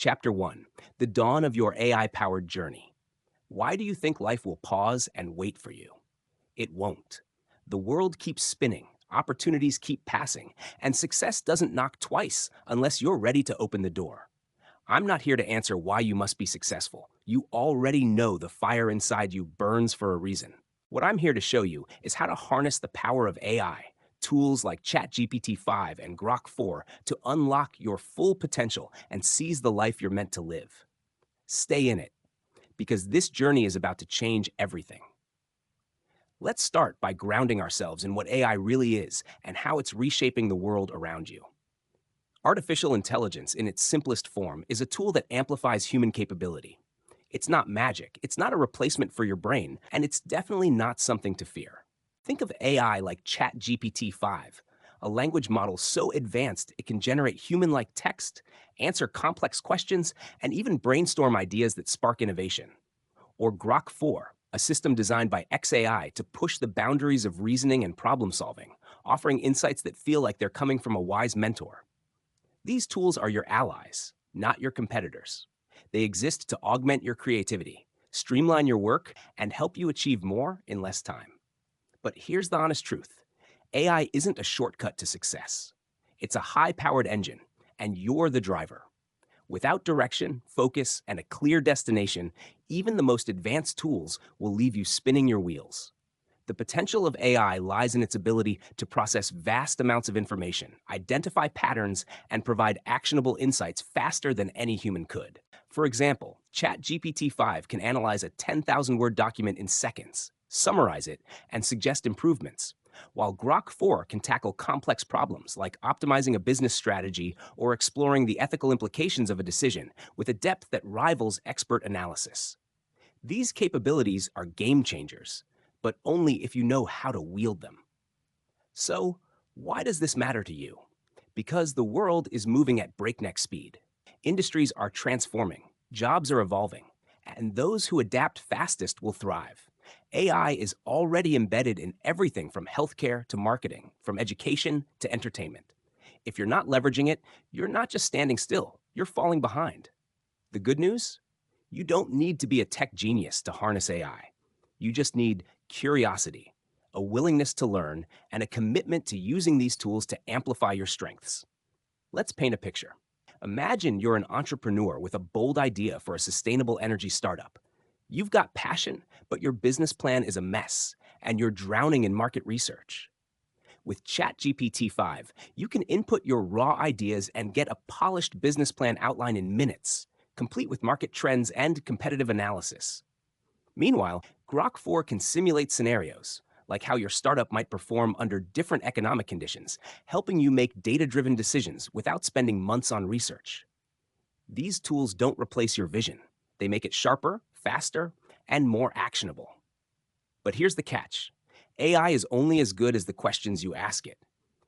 Chapter 1: The Dawn of Your AI-Powered Journey. Why do you think life will pause and wait for you? It won't. The world keeps spinning, opportunities keep passing, and success doesn't knock twice unless you're ready to open the door. I'm not here to answer why you must be successful. You already know the fire inside you burns for a reason. What I'm here to show you is how to harness the power of AI, tools like ChatGPT 5 and Grok 4 to unlock your full potential and seize the life you're meant to live. Stay in it, because this journey is about to change everything. Let's start by grounding ourselves in what AI really is and how it's reshaping the world around you. Artificial intelligence, in its simplest form, is a tool that amplifies human capability. It's not magic, it's not a replacement for your brain, and it's definitely not something to fear. Think of AI like ChatGPT 5, a language model so advanced it can generate human-like text, answer complex questions, and even brainstorm ideas that spark innovation. Or Grok 4, a system designed by XAI to push the boundaries of reasoning and problem solving, offering insights that feel like they're coming from a wise mentor. These tools are your allies, not your competitors. They exist to augment your creativity, streamline your work, and help you achieve more in less time. But here's the honest truth: AI isn't a shortcut to success. It's a high-powered engine, and you're the driver. Without direction, focus, and a clear destination, even the most advanced tools will leave you spinning your wheels. The potential of AI lies in its ability to process vast amounts of information, identify patterns, and provide actionable insights faster than any human could. For example, ChatGPT 5 can analyze a 10,000-word document in seconds, summarize it, and suggest improvements, while Grok 4 can tackle complex problems like optimizing a business strategy or exploring the ethical implications of a decision with a depth that rivals expert analysis. These capabilities are game changers, but only if you know how to wield them. So, why does this matter to you? Because the world is moving at breakneck speed. Industries are transforming, jobs are evolving, and those who adapt fastest will thrive. AI is already embedded in everything from healthcare to marketing, from education to entertainment. If you're not leveraging it, you're not just standing still, you're falling behind. The good news? You don't need to be a tech genius to harness AI. You just need curiosity, a willingness to learn, and a commitment to using these tools to amplify your strengths. Let's paint a picture. Imagine you're an entrepreneur with a bold idea for a sustainable energy startup. You've got passion, but your business plan is a mess, and you're drowning in market research. With ChatGPT 5, you can input your raw ideas and get a polished business plan outline in minutes, complete with market trends and competitive analysis. Meanwhile, Grok 4 can simulate scenarios, like how your startup might perform under different economic conditions, helping you make data-driven decisions without spending months on research. These tools don't replace your vision. They make it sharper, faster, and more actionable. But here's the catch: AI is only as good as the questions you ask it.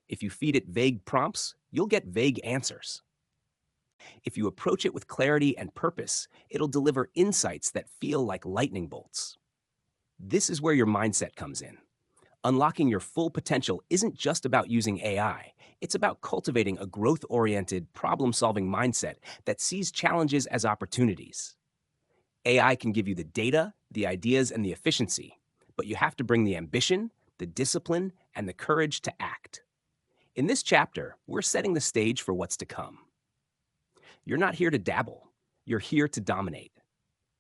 If you feed it vague prompts, you'll get vague answers. If you approach it with clarity and purpose, it'll deliver insights that feel like lightning bolts. This is where your mindset comes in. Unlocking your full potential isn't just about using AI. It's about cultivating a growth-oriented, problem-solving mindset that sees challenges as opportunities. AI can give you the data, the ideas, and the efficiency, but you have to bring the ambition, the discipline, and the courage to act. In this chapter, we're setting the stage for what's to come. You're not here to dabble. You're here to dominate.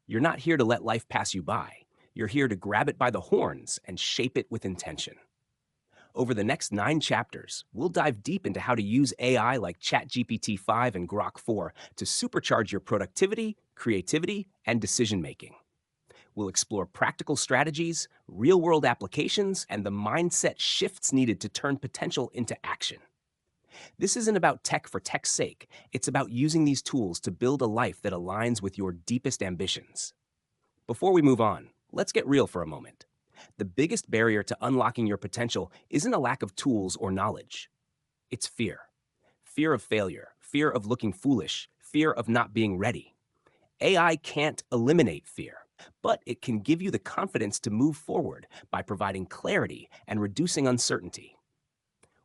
You're not here to let life pass you by. You're here to grab it by the horns and shape it with intention. Over the next 9 chapters, we'll dive deep into how to use AI like ChatGPT 5 and Grok 4 to supercharge your productivity, creativity, and decision-making. We'll explore practical strategies, real-world applications, and the mindset shifts needed to turn potential into action. This isn't about tech for tech's sake. It's about using these tools to build a life that aligns with your deepest ambitions. Before we move on, let's get real for a moment. The biggest barrier to unlocking your potential isn't a lack of tools or knowledge. It's fear. Fear of failure, fear of looking foolish, fear of not being ready. AI can't eliminate fear, but it can give you the confidence to move forward by providing clarity and reducing uncertainty.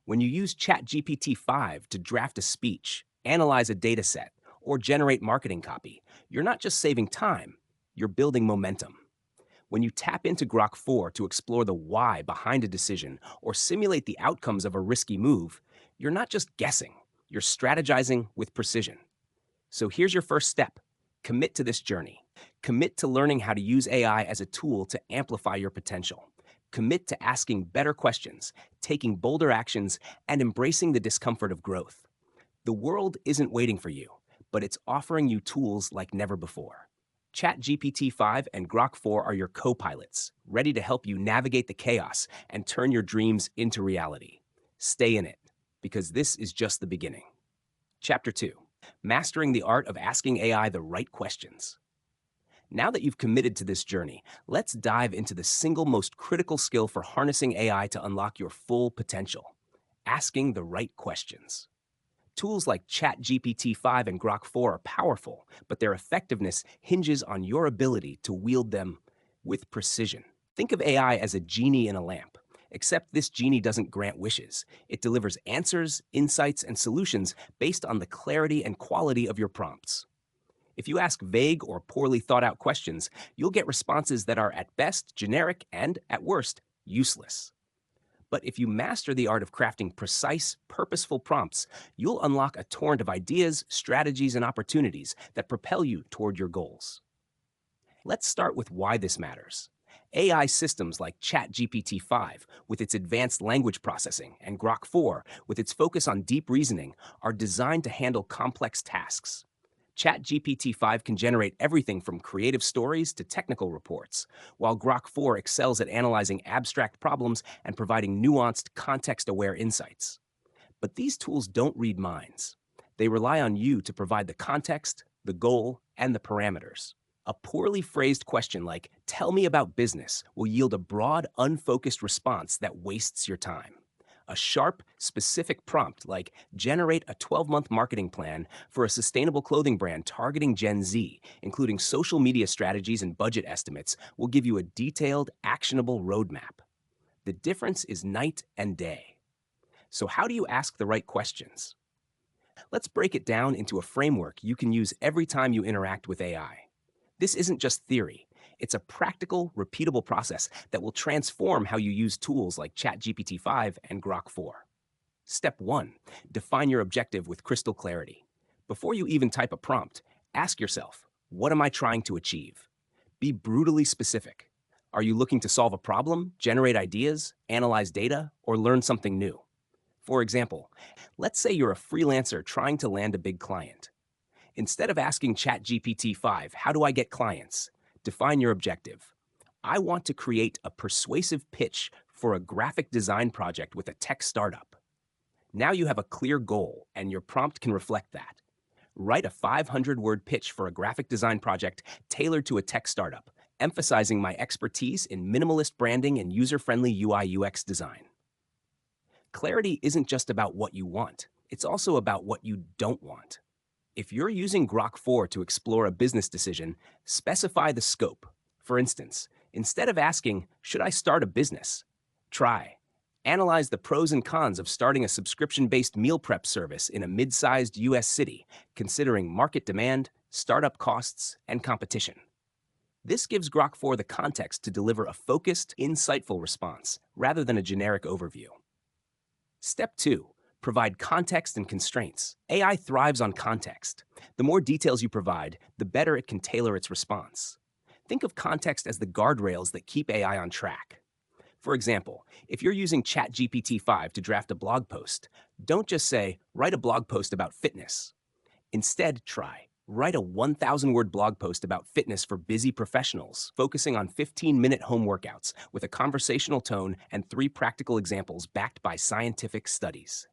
When you use ChatGPT 5 to draft a speech, analyze a dataset, or generate marketing copy, you're not just saving time, you're building momentum. When you tap into Grok 4 to explore the why behind a decision or simulate the outcomes of a risky move, you're not just guessing, you're strategizing with precision. So here's your first step. Commit to this journey. Commit to learning how to use AI as a tool to amplify your potential. Commit to asking better questions, taking bolder actions, and embracing the discomfort of growth. The world isn't waiting for you, but it's offering you tools like never before. ChatGPT 5 and Grok 4 are your co-pilots, ready to help you navigate the chaos and turn your dreams into reality. Stay in it, because this is just the beginning. Chapter 2. Mastering the art of asking AI the right questions. Now that you've committed to this journey, let's dive into the single most critical skill for harnessing AI to unlock your full potential: asking the right questions. Tools like ChatGPT 5 and Grok 4 are powerful, but their effectiveness hinges on your ability to wield them with precision. Think of AI as a genie in a lamp, except this genie doesn't grant wishes. It delivers answers, insights, and solutions based on the clarity and quality of your prompts. If you ask vague or poorly thought out questions, you'll get responses that are at best generic and, at worst, useless. But if you master the art of crafting precise, purposeful prompts, you'll unlock a torrent of ideas, strategies, and opportunities that propel you toward your goals. Let's start with why this matters. AI systems like ChatGPT 5, with its advanced language processing, and Grok 4, with its focus on deep reasoning, are designed to handle complex tasks. ChatGPT 5 can generate everything from creative stories to technical reports, while Grok 4 excels at analyzing abstract problems and providing nuanced, context-aware insights. But these tools don't read minds. They rely on you to provide the context, the goal, and the parameters. A poorly phrased question like, "Tell me about business," will yield a broad, unfocused response that wastes your time. A sharp, specific prompt like, "Generate a 12-month marketing plan for a sustainable clothing brand targeting Gen Z, including social media strategies and budget estimates," will give you a detailed, actionable roadmap. The difference is night and day. So how do you ask the right questions? Let's break it down into a framework you can use every time you interact with AI. This isn't just theory. It's a practical, repeatable process that will transform how you use tools like ChatGPT 5 and Grok 4. Step 1. Define your objective with crystal clarity. Before you even type a prompt, ask yourself, what am I trying to achieve? Be brutally specific. Are you looking to solve a problem, generate ideas, analyze data, or learn something new? For example, let's say you're a freelancer trying to land a big client. Instead of asking ChatGPT 5, "How do I get clients?" define your objective. I want to create a persuasive pitch for a graphic design project with a tech startup. Now you have a clear goal, and your prompt can reflect that. Write a 500-word pitch for a graphic design project tailored to a tech startup, emphasizing my expertise in minimalist branding and user-friendly UI/UX design. Clarity isn't just about what you want, it's also about what you don't want. If you're using Grok 4 to explore a business decision, specify the scope. For instance, instead of asking, "Should I start a business?" try, "Analyze the pros and cons of starting a subscription-based meal prep service in a mid-sized US city, considering market demand, startup costs, and competition." This gives Grok 4 the context to deliver a focused, insightful response, rather than a generic overview. Step 2. Provide context and constraints. AI thrives on context. The more details you provide, the better it can tailor its response. Think of context as the guardrails that keep AI on track. For example, if you're using ChatGPT 5 to draft a blog post, don't just say, "Write a blog post about fitness." Instead, try, "Write a 1,000-word blog post about fitness for busy professionals, focusing on 15-minute home workouts with a conversational tone and 3 practical examples backed by scientific studies."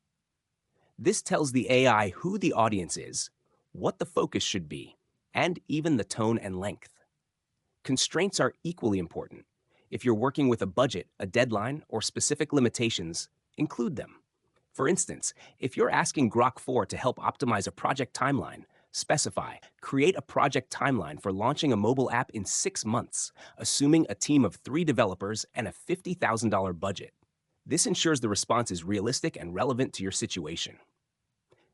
This tells the AI who the audience is, what the focus should be, and even the tone and length. Constraints are equally important. If you're working with a budget, a deadline, or specific limitations, include them. For instance, if you're asking Grok 4 to help optimize a project timeline, specify, "Create a project timeline for launching a mobile app in 6 months, assuming a team of 3 developers and a $50,000 budget." This ensures the response is realistic and relevant to your situation.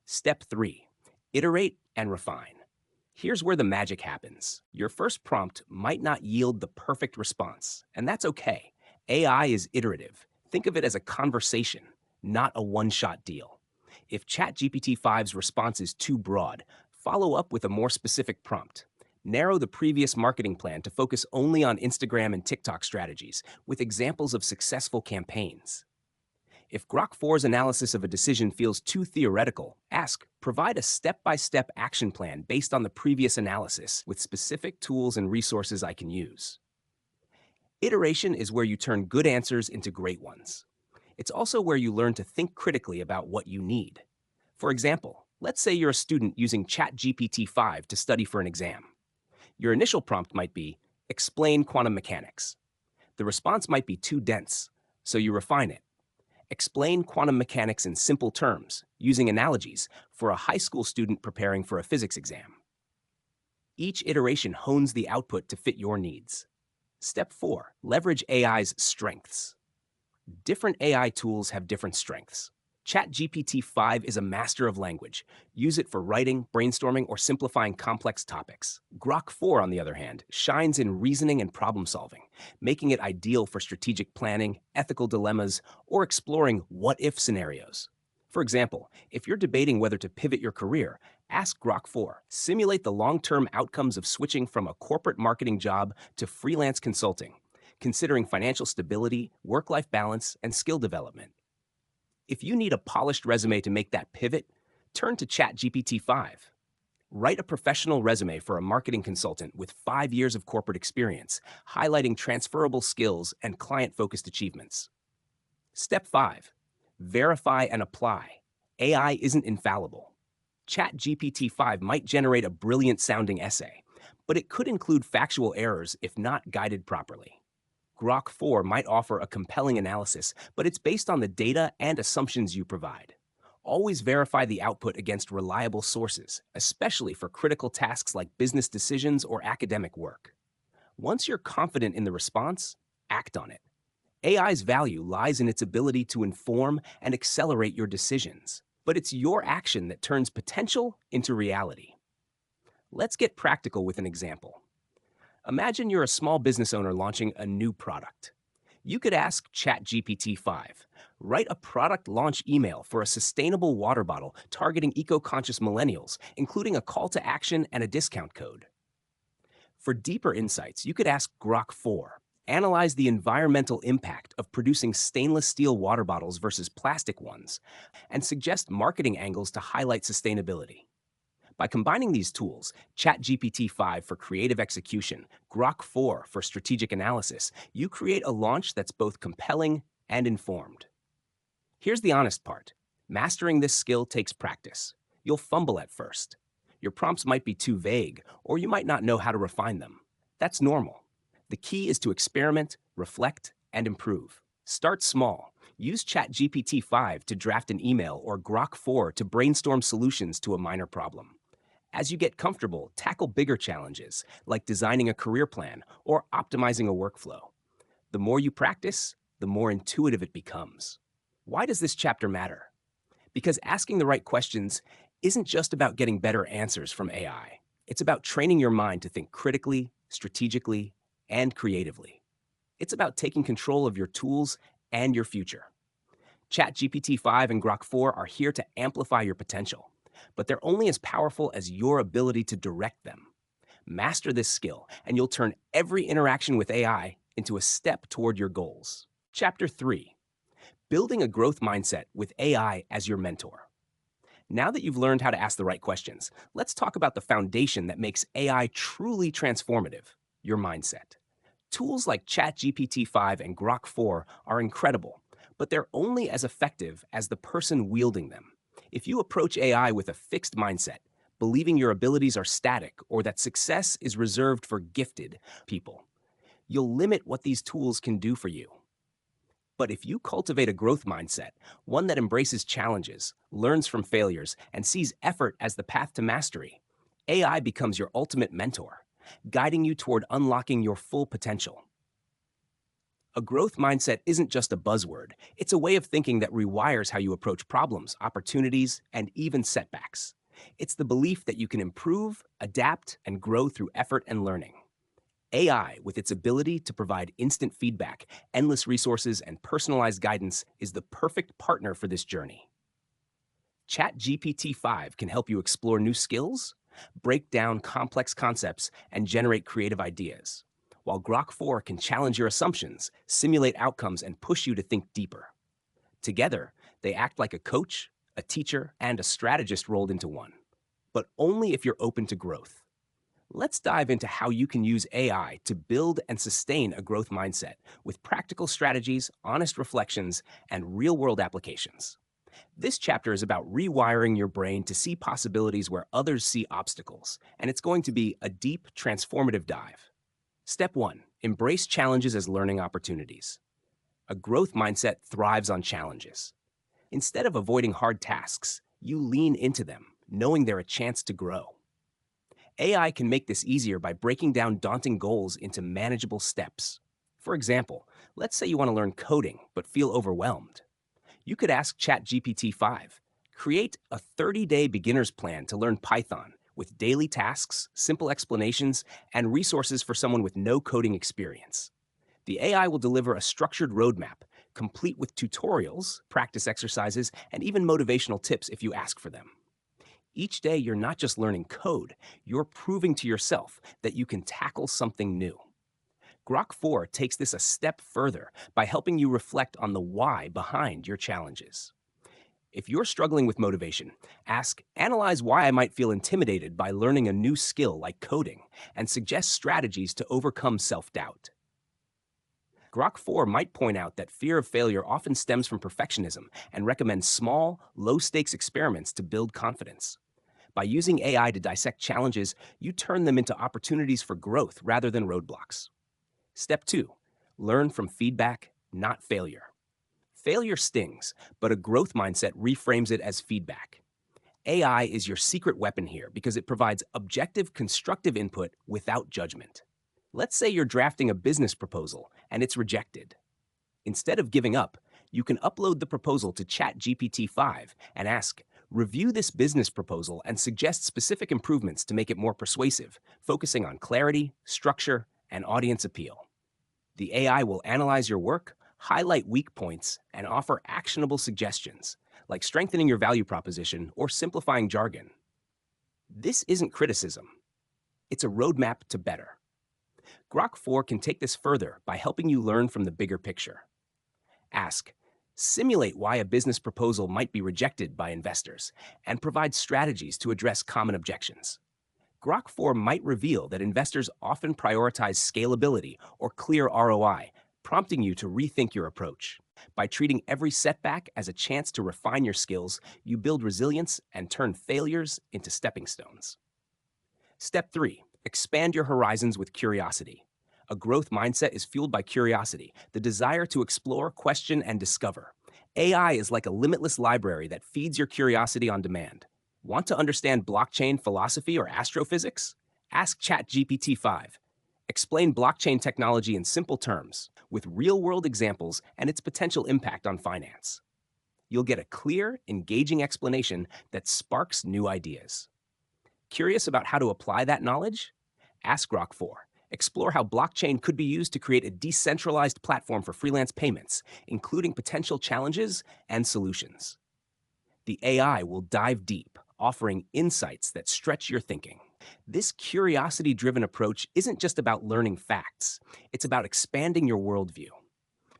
Step 3. Iterate and refine. Here's where the magic happens. Your first prompt might not yield the perfect response, and that's okay. AI is iterative. Think of it as a conversation, not a one-shot deal. If ChatGPT 5's response is too broad, follow up with a more specific prompt. Narrow the previous marketing plan to focus only on Instagram and TikTok strategies, with examples of successful campaigns. If Grok 4's analysis of a decision feels too theoretical, ask, provide a step-by-step action plan based on the previous analysis with specific tools and resources I can use. Iteration is where you turn good answers into great ones. It's also where you learn to think critically about what you need. For example, let's say you're a student using ChatGPT 5 to study for an exam. Your initial prompt might be, explain quantum mechanics. The response might be too dense, so you refine it. Explain quantum mechanics in simple terms, using analogies, for a high school student preparing for a physics exam. Each iteration hones the output to fit your needs. Step 4. Leverage AI's strengths. Different AI tools have different strengths. ChatGPT 5 is a master of language. Use it for writing, brainstorming, or simplifying complex topics. Grok 4, on the other hand, shines in reasoning and problem solving, making it ideal for strategic planning, ethical dilemmas, or exploring what-if scenarios. For example, if you're debating whether to pivot your career, ask Grok 4. Simulate the long-term outcomes of switching from a corporate marketing job to freelance consulting, considering financial stability, work-life balance, and skill development. If you need a polished resume to make that pivot, turn to ChatGPT 5. Write a professional resume for a marketing consultant with 5 years of corporate experience, highlighting transferable skills and client-focused achievements. Step 5. Verify and apply. AI isn't infallible. ChatGPT 5 might generate a brilliant-sounding essay, but it could include factual errors if not guided properly. Grok 4 might offer a compelling analysis, but it's based on the data and assumptions you provide. Always verify the output against reliable sources, especially for critical tasks like business decisions or academic work. Once you're confident in the response, act on it. AI's value lies in its ability to inform and accelerate your decisions, but it's your action that turns potential into reality. Let's get practical with an example. Imagine you're a small business owner launching a new product. You could ask ChatGPT 5, write a product launch email for a sustainable water bottle targeting eco-conscious millennials, including a call to action and a discount code. For deeper insights, you could ask Grok 4, analyze the environmental impact of producing stainless steel water bottles versus plastic ones, and suggest marketing angles to highlight sustainability. By combining these tools, ChatGPT 5 for creative execution, Grok 4 for strategic analysis, you create a launch that's both compelling and informed. Here's the honest part. Mastering this skill takes practice. You'll fumble at first. Your prompts might be too vague, or you might not know how to refine them. That's normal. The key is to experiment, reflect, and improve. Start small. Use ChatGPT 5 to draft an email or Grok 4 to brainstorm solutions to a minor problem. As you get comfortable, tackle bigger challenges, like designing a career plan or optimizing a workflow. The more you practice, the more intuitive it becomes. Why does this chapter matter? Because asking the right questions isn't just about getting better answers from AI. It's about training your mind to think critically, strategically, and creatively. It's about taking control of your tools and your future. ChatGPT 5 and Grok 4 are here to amplify your potential, but they're only as powerful as your ability to direct them. Master this skill, and you'll turn every interaction with AI into a step toward your goals. Chapter 3. Building a growth mindset with AI as your mentor. Now that you've learned how to ask the right questions, let's talk about the foundation that makes AI truly transformative, your mindset. Tools like ChatGPT 5 and Grok 4 are incredible, but they're only as effective as the person wielding them. If you approach AI with a fixed mindset, believing your abilities are static or that success is reserved for gifted people, you'll limit what these tools can do for you. But if you cultivate a growth mindset, one that embraces challenges, learns from failures, and sees effort as the path to mastery, AI becomes your ultimate mentor, guiding you toward unlocking your full potential. A growth mindset isn't just a buzzword. It's a way of thinking that rewires how you approach problems, opportunities, and even setbacks. It's the belief that you can improve, adapt, and grow through effort and learning. AI, with its ability to provide instant feedback, endless resources, and personalized guidance, is the perfect partner for this journey. ChatGPT 5 can help you explore new skills, break down complex concepts, and generate creative ideas, while Grok 4 can challenge your assumptions, simulate outcomes, and push you to think deeper. Together, they act like a coach, a teacher, and a strategist rolled into one, but only if you're open to growth. Let's dive into how you can use AI to build and sustain a growth mindset with practical strategies, honest reflections, and real world applications. This chapter is about rewiring your brain to see possibilities where others see obstacles, and it's going to be a deep, transformative dive. Step 1. Embrace challenges as learning opportunities. A growth mindset thrives on challenges. Instead of avoiding hard tasks, you lean into them, knowing they're a chance to grow. AI can make this easier by breaking down daunting goals into manageable steps. For example, let's say you want to learn coding but feel overwhelmed. You could ask ChatGPT 5, create a 30-day beginner's plan to learn Python with daily tasks, simple explanations, and resources for someone with no coding experience. The AI will deliver a structured roadmap, complete with tutorials, practice exercises, and even motivational tips if you ask for them. Each day, you're not just learning code, you're proving to yourself that you can tackle something new. Grok 4 takes this a step further by helping you reflect on the why behind your challenges. If you're struggling with motivation, analyze why I might feel intimidated by learning a new skill like coding, and suggest strategies to overcome self-doubt. Grok 4 might point out that fear of failure often stems from perfectionism and recommend small, low-stakes experiments to build confidence. By using AI to dissect challenges, you turn them into opportunities for growth rather than roadblocks. Step 2. Learn from feedback, not failure. Failure stings, but a growth mindset reframes it as feedback. AI is your secret weapon here because it provides objective, constructive input without judgment. Let's say you're drafting a business proposal and it's rejected. Instead of giving up, you can upload the proposal to ChatGPT 5 and ask, review this business proposal and suggest specific improvements to make it more persuasive, focusing on clarity, structure, and audience appeal. The AI will analyze your work, highlight weak points, and offer actionable suggestions, like strengthening your value proposition or simplifying jargon. This isn't criticism. It's a roadmap to better. Grok 4 can take this further by helping you learn from the bigger picture. Simulate why a business proposal might be rejected by investors, and provide strategies to address common objections. Grok 4 might reveal that investors often prioritize scalability or clear ROI, prompting you to rethink your approach. By treating every setback as a chance to refine your skills, you build resilience and turn failures into stepping stones. Step 3. Expand your horizons with curiosity. A growth mindset is fueled by curiosity, the desire to explore, question, and discover. AI is like a limitless library that feeds your curiosity on demand. Want to understand blockchain philosophy or astrophysics? Ask ChatGPT 5. Explain blockchain technology in simple terms, with real-world examples and its potential impact on finance. You'll get a clear, engaging explanation that sparks new ideas. Curious about how to apply that knowledge? Ask Grok 4. Explore how blockchain could be used to create a decentralized platform for freelance payments, including potential challenges and solutions. The AI will dive deep, offering insights that stretch your thinking. This curiosity-driven approach isn't just about learning facts, it's about expanding your worldview.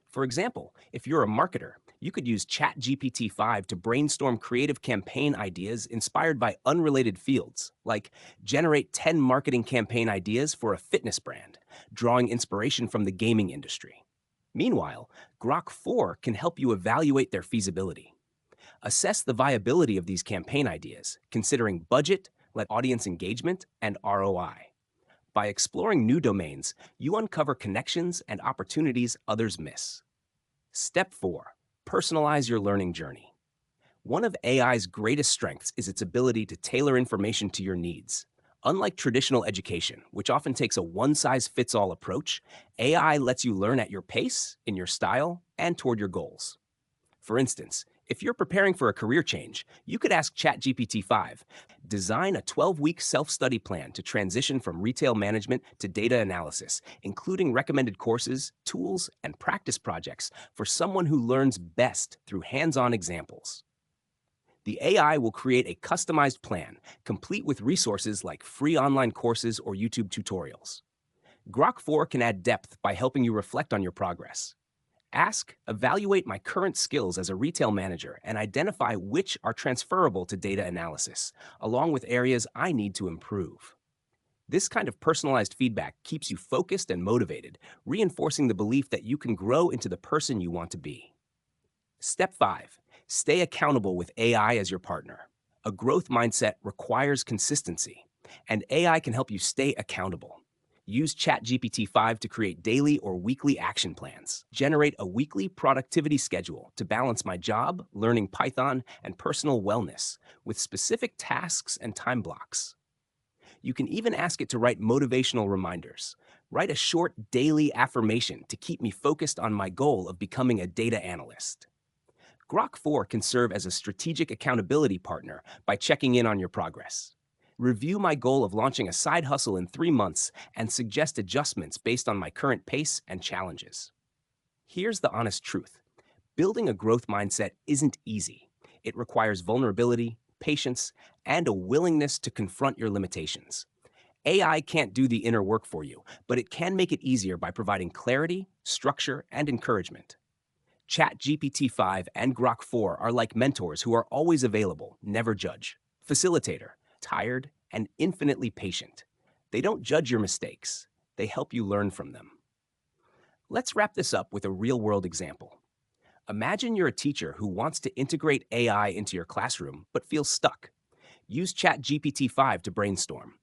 For example, if you're a marketer, you could use ChatGPT 5 to brainstorm creative campaign ideas inspired by unrelated fields, like generate 10 marketing campaign ideas for a fitness brand, drawing inspiration from the gaming industry. Meanwhile, Grok 4 can help you evaluate their feasibility. Assess the viability of these campaign ideas, considering budget, audience engagement, and ROI. By exploring new domains, you uncover connections and opportunities others miss. Step 4. Personalize your learning journey. One of AI's greatest strengths is its ability to tailor information to your needs. Unlike traditional education, which often takes a one-size-fits-all approach, AI lets you learn at your pace, in your style, and toward your goals. For instance, If you're preparing for a career change, you could ask ChatGPT 5. Design a 12-week self-study plan to transition from retail management to data analysis, including recommended courses, tools, and practice projects for someone who learns best through hands-on examples. The AI will create a customized plan, complete with resources like free online courses or YouTube tutorials. Grok 4 can add depth by helping you reflect on your progress. Ask, evaluate my current skills as a retail manager and identify which are transferable to data analysis, along with areas I need to improve. This kind of personalized feedback keeps you focused and motivated, reinforcing the belief that you can grow into the person you want to be. Step 5. Stay accountable with AI as your partner. A growth mindset requires consistency, and AI can help you stay accountable. Use ChatGPT 5 to create daily or weekly action plans. Generate a weekly productivity schedule to balance my job, learning Python, and personal wellness with specific tasks and time blocks. You can even ask it to write motivational reminders. Write a short daily affirmation to keep me focused on my goal of becoming a data analyst. Grok 4 can serve as a strategic accountability partner by checking in on your progress. Review my goal of launching a side hustle in 3 months and suggest adjustments based on my current pace and challenges. Here's the honest truth. Building a growth mindset isn't easy. It requires vulnerability, patience, and a willingness to confront your limitations. AI can't do the inner work for you, but it can make it easier by providing clarity, structure, and encouragement. ChatGPT 5 and Grok 4 are like mentors who are always available, never judge. Facilitator, tired, and infinitely patient. They don't judge your mistakes, they help you learn from them. Let's wrap this up with a real-world example. Imagine you're a teacher who wants to integrate AI into your classroom but feels stuck. Use ChatGPT 5 to brainstorm.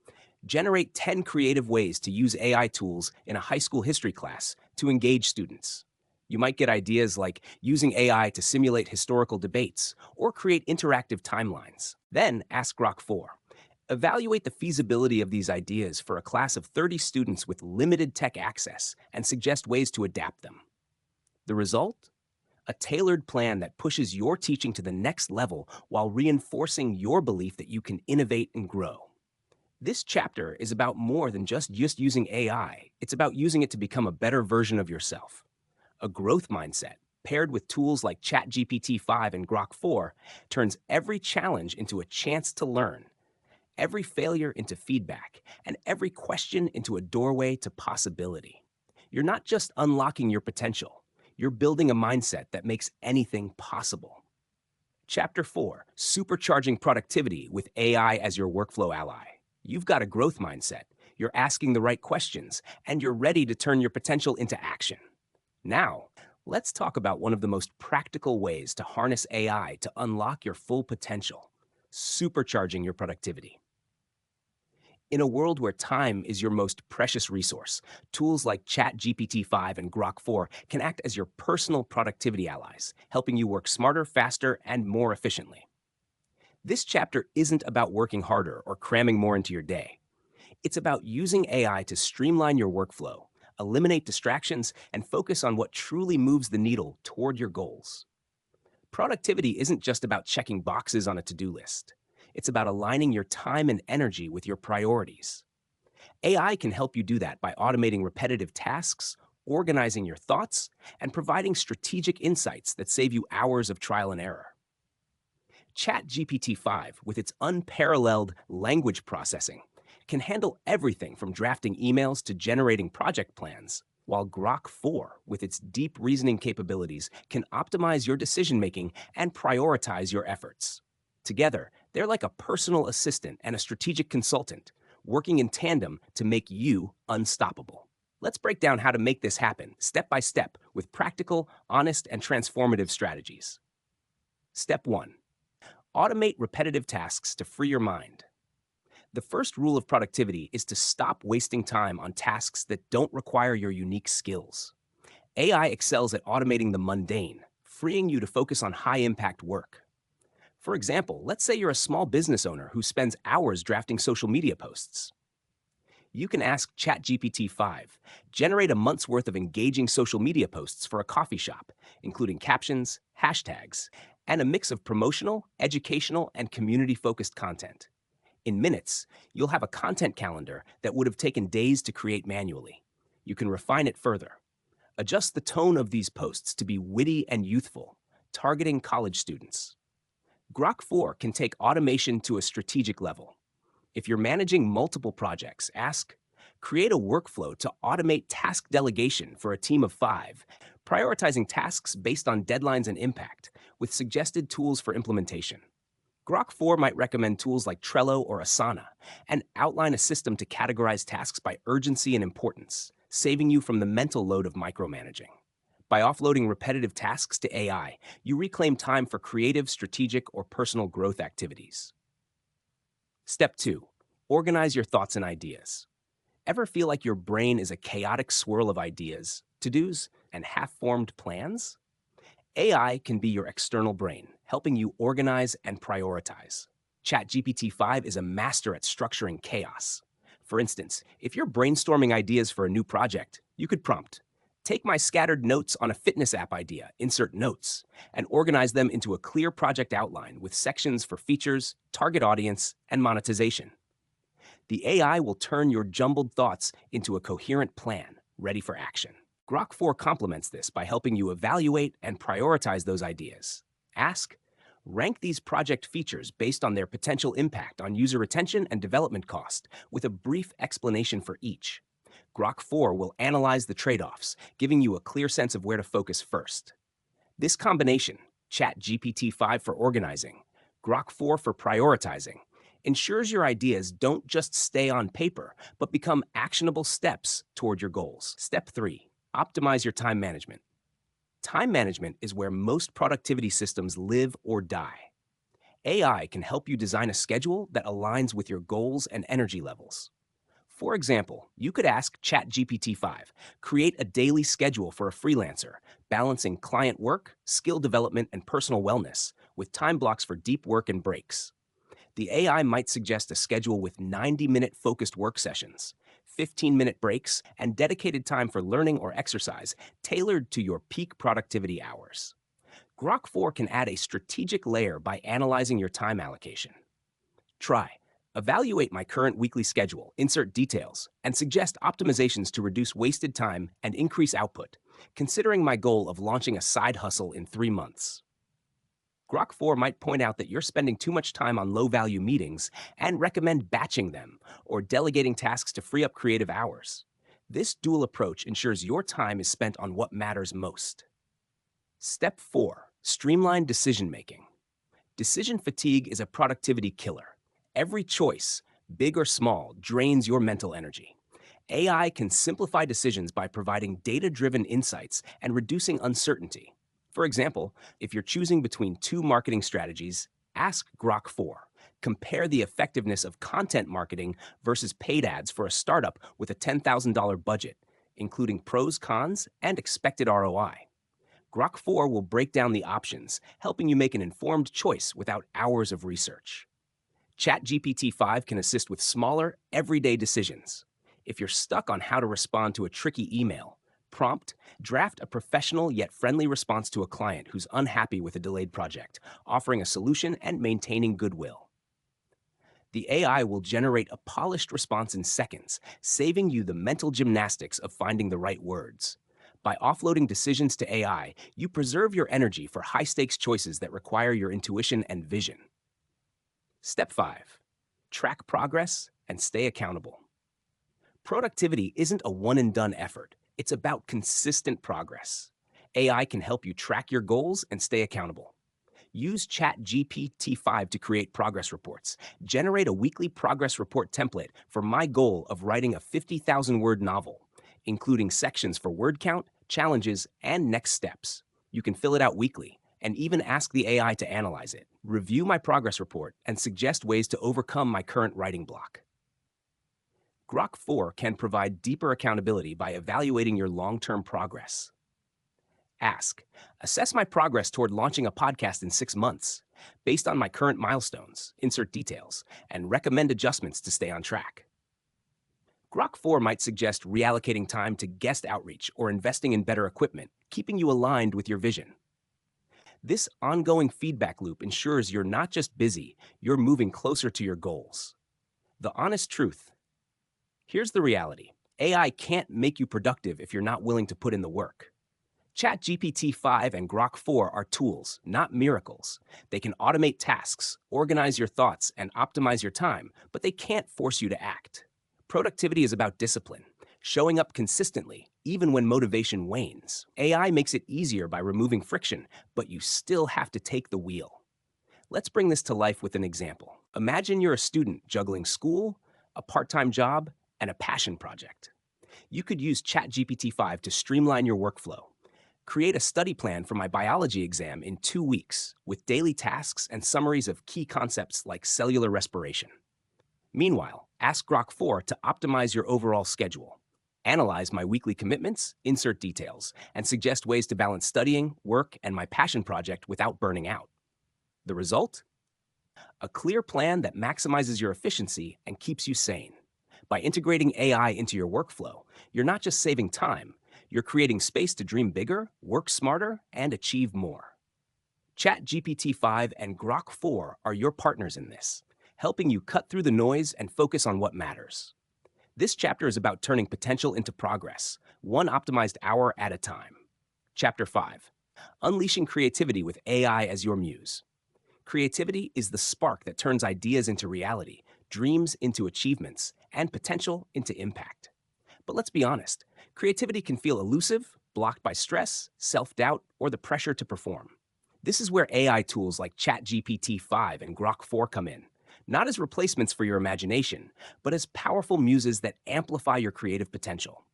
Generate 10 creative ways to use AI tools in a high school history class to engage students. You might get ideas like using AI to simulate historical debates or create interactive timelines. Then ask Grok 4. Evaluate the feasibility of these ideas for a class of 30 students with limited tech access and suggest ways to adapt them. The result? A tailored plan that pushes your teaching to the next level while reinforcing your belief that you can innovate and grow. This chapter is about more than just using AI. It's about using it to become a better version of yourself. A growth mindset, paired with tools like ChatGPT 5 and Grok 4, turns every challenge into a chance to learn, every failure into feedback, and every question into a doorway to possibility. You're not just unlocking your potential, you're building a mindset that makes anything possible. Chapter 4, Supercharging Productivity with AI as your workflow ally. You've got a growth mindset, you're asking the right questions, and you're ready to turn your potential into action. Now, let's talk about one of the most practical ways to harness AI to unlock your full potential, supercharging your productivity. In a world where time is your most precious resource, tools like ChatGPT 5 and Grok 4 can act as your personal productivity allies, helping you work smarter, faster, and more efficiently. This chapter isn't about working harder or cramming more into your day. It's about using AI to streamline your workflow, eliminate distractions, and focus on what truly moves the needle toward your goals. Productivity isn't just about checking boxes on a to-do list. It's about aligning your time and energy with your priorities. AI can help you do that by automating repetitive tasks, organizing your thoughts, and providing strategic insights that save you hours of trial and error. ChatGPT 5, with its unparalleled language processing, can handle everything from drafting emails to generating project plans, while Grok 4, with its deep reasoning capabilities, can optimize your decision-making and prioritize your efforts. Together, they're like a personal assistant and a strategic consultant, working in tandem to make you unstoppable. Let's break down how to make this happen, step by step, with practical, honest, and transformative strategies. Step 1. Automate repetitive tasks to free your mind. The first rule of productivity is to stop wasting time on tasks that don't require your unique skills. AI excels at automating the mundane, freeing you to focus on high-impact work. For example, let's say you're a small business owner who spends hours drafting social media posts. You can ask ChatGPT 5, generate a month's worth of engaging social media posts for a coffee shop, including captions, hashtags, and a mix of promotional, educational, and community-focused content. In minutes, you'll have a content calendar that would have taken days to create manually. You can refine it further. Adjust the tone of these posts to be witty and youthful, targeting college students. Grok 4 can take automation to a strategic level. If you're managing multiple projects, ask, create a workflow to automate task delegation for a team of 5, prioritizing tasks based on deadlines and impact, with suggested tools for implementation. Grok 4 might recommend tools like Trello or Asana and outline a system to categorize tasks by urgency and importance, saving you from the mental load of micromanaging. By offloading repetitive tasks to AI, you reclaim time for creative, strategic, or personal growth activities. Step 2. Organize your thoughts and ideas. Ever feel like your brain is a chaotic swirl of ideas, to-dos, and half-formed plans? AI can be your external brain, helping you organize and prioritize. ChatGPT 5 is a master at structuring chaos. For instance, if you're brainstorming ideas for a new project, you could prompt, take my scattered notes on a fitness app idea, insert notes, and organize them into a clear project outline with sections for features, target audience, and monetization. The AI will turn your jumbled thoughts into a coherent plan, ready for action. Grok 4 complements this by helping you evaluate and prioritize those ideas. Ask, rank these project features based on their potential impact on user retention and development cost, with a brief explanation for each. Grok 4 will analyze the trade-offs, giving you a clear sense of where to focus first. This combination, ChatGPT 5 for organizing, Grok 4 for prioritizing, ensures your ideas don't just stay on paper, but become actionable steps toward your goals. Step 3. Optimize your time management. Time management is where most productivity systems live or die. AI can help you design a schedule that aligns with your goals and energy levels. For example, you could ask ChatGPT 5, create a daily schedule for a freelancer, balancing client work, skill development, and personal wellness, with time blocks for deep work and breaks. The AI might suggest a schedule with 90-minute focused work sessions, 15-minute breaks, and dedicated time for learning or exercise tailored to your peak productivity hours. Grok 4 can add a strategic layer by analyzing your time allocation. Try, evaluate my current weekly schedule, insert details, and suggest optimizations to reduce wasted time and increase output, considering my goal of launching a side hustle in 3 months. Grok 4 might point out that you're spending too much time on low-value meetings and recommend batching them or delegating tasks to free up creative hours. This dual approach ensures your time is spent on what matters most. Step 4. Streamline decision-making. Decision fatigue is a productivity killer. Every choice, big or small, drains your mental energy. AI can simplify decisions by providing data-driven insights and reducing uncertainty. For example, if you're choosing between 2 marketing strategies, ask Grok 4. Compare the effectiveness of content marketing versus paid ads for a startup with a $10,000 budget, including pros, cons, and expected ROI. Grok 4 will break down the options, helping you make an informed choice without hours of research. ChatGPT 5 can assist with smaller, everyday decisions. If you're stuck on how to respond to a tricky email, prompt, draft a professional yet friendly response to a client who's unhappy with a delayed project, offering a solution and maintaining goodwill. The AI will generate a polished response in seconds, saving you the mental gymnastics of finding the right words. By offloading decisions to AI, you preserve your energy for high-stakes choices that require your intuition and vision. Step 5. Track progress and stay accountable. Productivity isn't a one-and-done effort. It's about consistent progress. AI can help you track your goals and stay accountable. Use ChatGPT 5 to create progress reports. Generate a weekly progress report template for my goal of writing a 50,000-word novel, including sections for word count, challenges, and next steps. You can fill it out weekly and even ask the AI to analyze it. Review my progress report and suggest ways to overcome my current writing block. Grok 4 can provide deeper accountability by evaluating your long-term progress. Ask, assess my progress toward launching a podcast in 6 months. Based on my current milestones, insert details, and recommend adjustments to stay on track. Grok 4 might suggest reallocating time to guest outreach or investing in better equipment, keeping you aligned with your vision. This ongoing feedback loop ensures you're not just busy, you're moving closer to your goals. The honest truth: here's the reality. AI can't make you productive if you're not willing to put in the work. ChatGPT 5 and Grok 4 are tools, not miracles. They can automate tasks, organize your thoughts, and optimize your time, but they can't force you to act. Productivity is about discipline, showing up consistently, even when motivation wanes. AI makes it easier by removing friction, but you still have to take the wheel. Let's bring this to life with an example. Imagine you're a student juggling school, a part-time job, and a passion project. You could use ChatGPT 5 to streamline your workflow. Create a study plan for my biology exam in 2 weeks with daily tasks and summaries of key concepts like cellular respiration. Meanwhile, ask Grok 4 to optimize your overall schedule. Analyze my weekly commitments, insert details, and suggest ways to balance studying, work, and my passion project without burning out. The result? A clear plan that maximizes your efficiency and keeps you sane. By integrating AI into your workflow, you're not just saving time, you're creating space to dream bigger, work smarter, and achieve more. ChatGPT 5 and Grok 4 are your partners in this, helping you cut through the noise and focus on what matters. This chapter is about turning potential into progress, one optimized hour at a time. Chapter 5: Unleashing Creativity with AI as Your Muse. Creativity is the spark that turns ideas into reality, dreams into achievements, and potential into impact. But let's be honest, creativity can feel elusive, blocked by stress, self-doubt, or the pressure to perform. This is where AI tools like ChatGPT 5 and Grok 4 come in, not as replacements for your imagination, but as powerful muses that amplify your creative potential.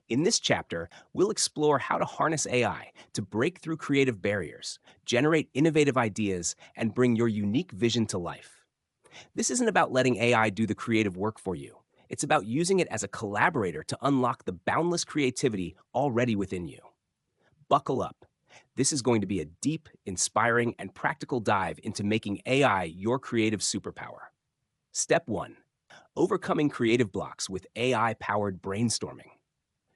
In this chapter, we'll explore how to harness AI to break through creative barriers, generate innovative ideas, and bring your unique vision to life. This isn't about letting AI do the creative work for you. It's about using it as a collaborator to unlock the boundless creativity already within you. Buckle up. This is going to be a deep, inspiring, and practical dive into making AI your creative superpower. Step 1: Overcoming creative blocks with AI-powered brainstorming.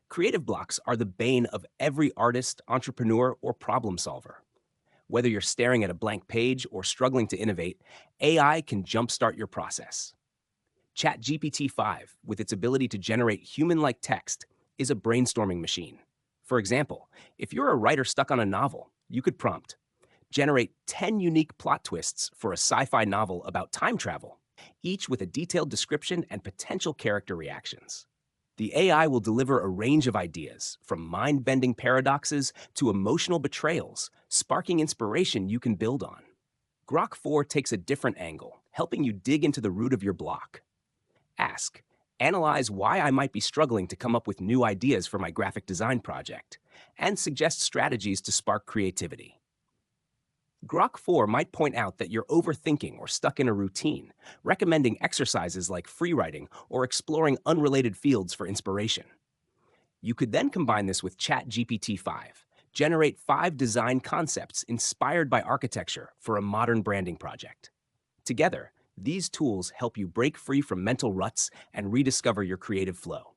Creative blocks are the bane of every artist, entrepreneur, or problem solver. Whether you're staring at a blank page or struggling to innovate, AI can jumpstart your process. ChatGPT 5, with its ability to generate human-like text, is a brainstorming machine. For example, if you're a writer stuck on a novel, you could prompt, generate 10 unique plot twists for a sci-fi novel about time travel, each with a detailed description and potential character reactions. The AI will deliver a range of ideas, from mind-bending paradoxes to emotional betrayals, sparking inspiration you can build on. Grok 4 takes a different angle, helping you dig into the root of your block. Ask, analyze why I might be struggling to come up with new ideas for my graphic design project, and suggest strategies to spark creativity. Grok 4 might point out that you're overthinking or stuck in a routine, recommending exercises like free writing or exploring unrelated fields for inspiration. You could then combine this with ChatGPT 5. Generate 5 design concepts inspired by architecture for a modern branding project. Together, these tools help you break free from mental ruts and rediscover your creative flow.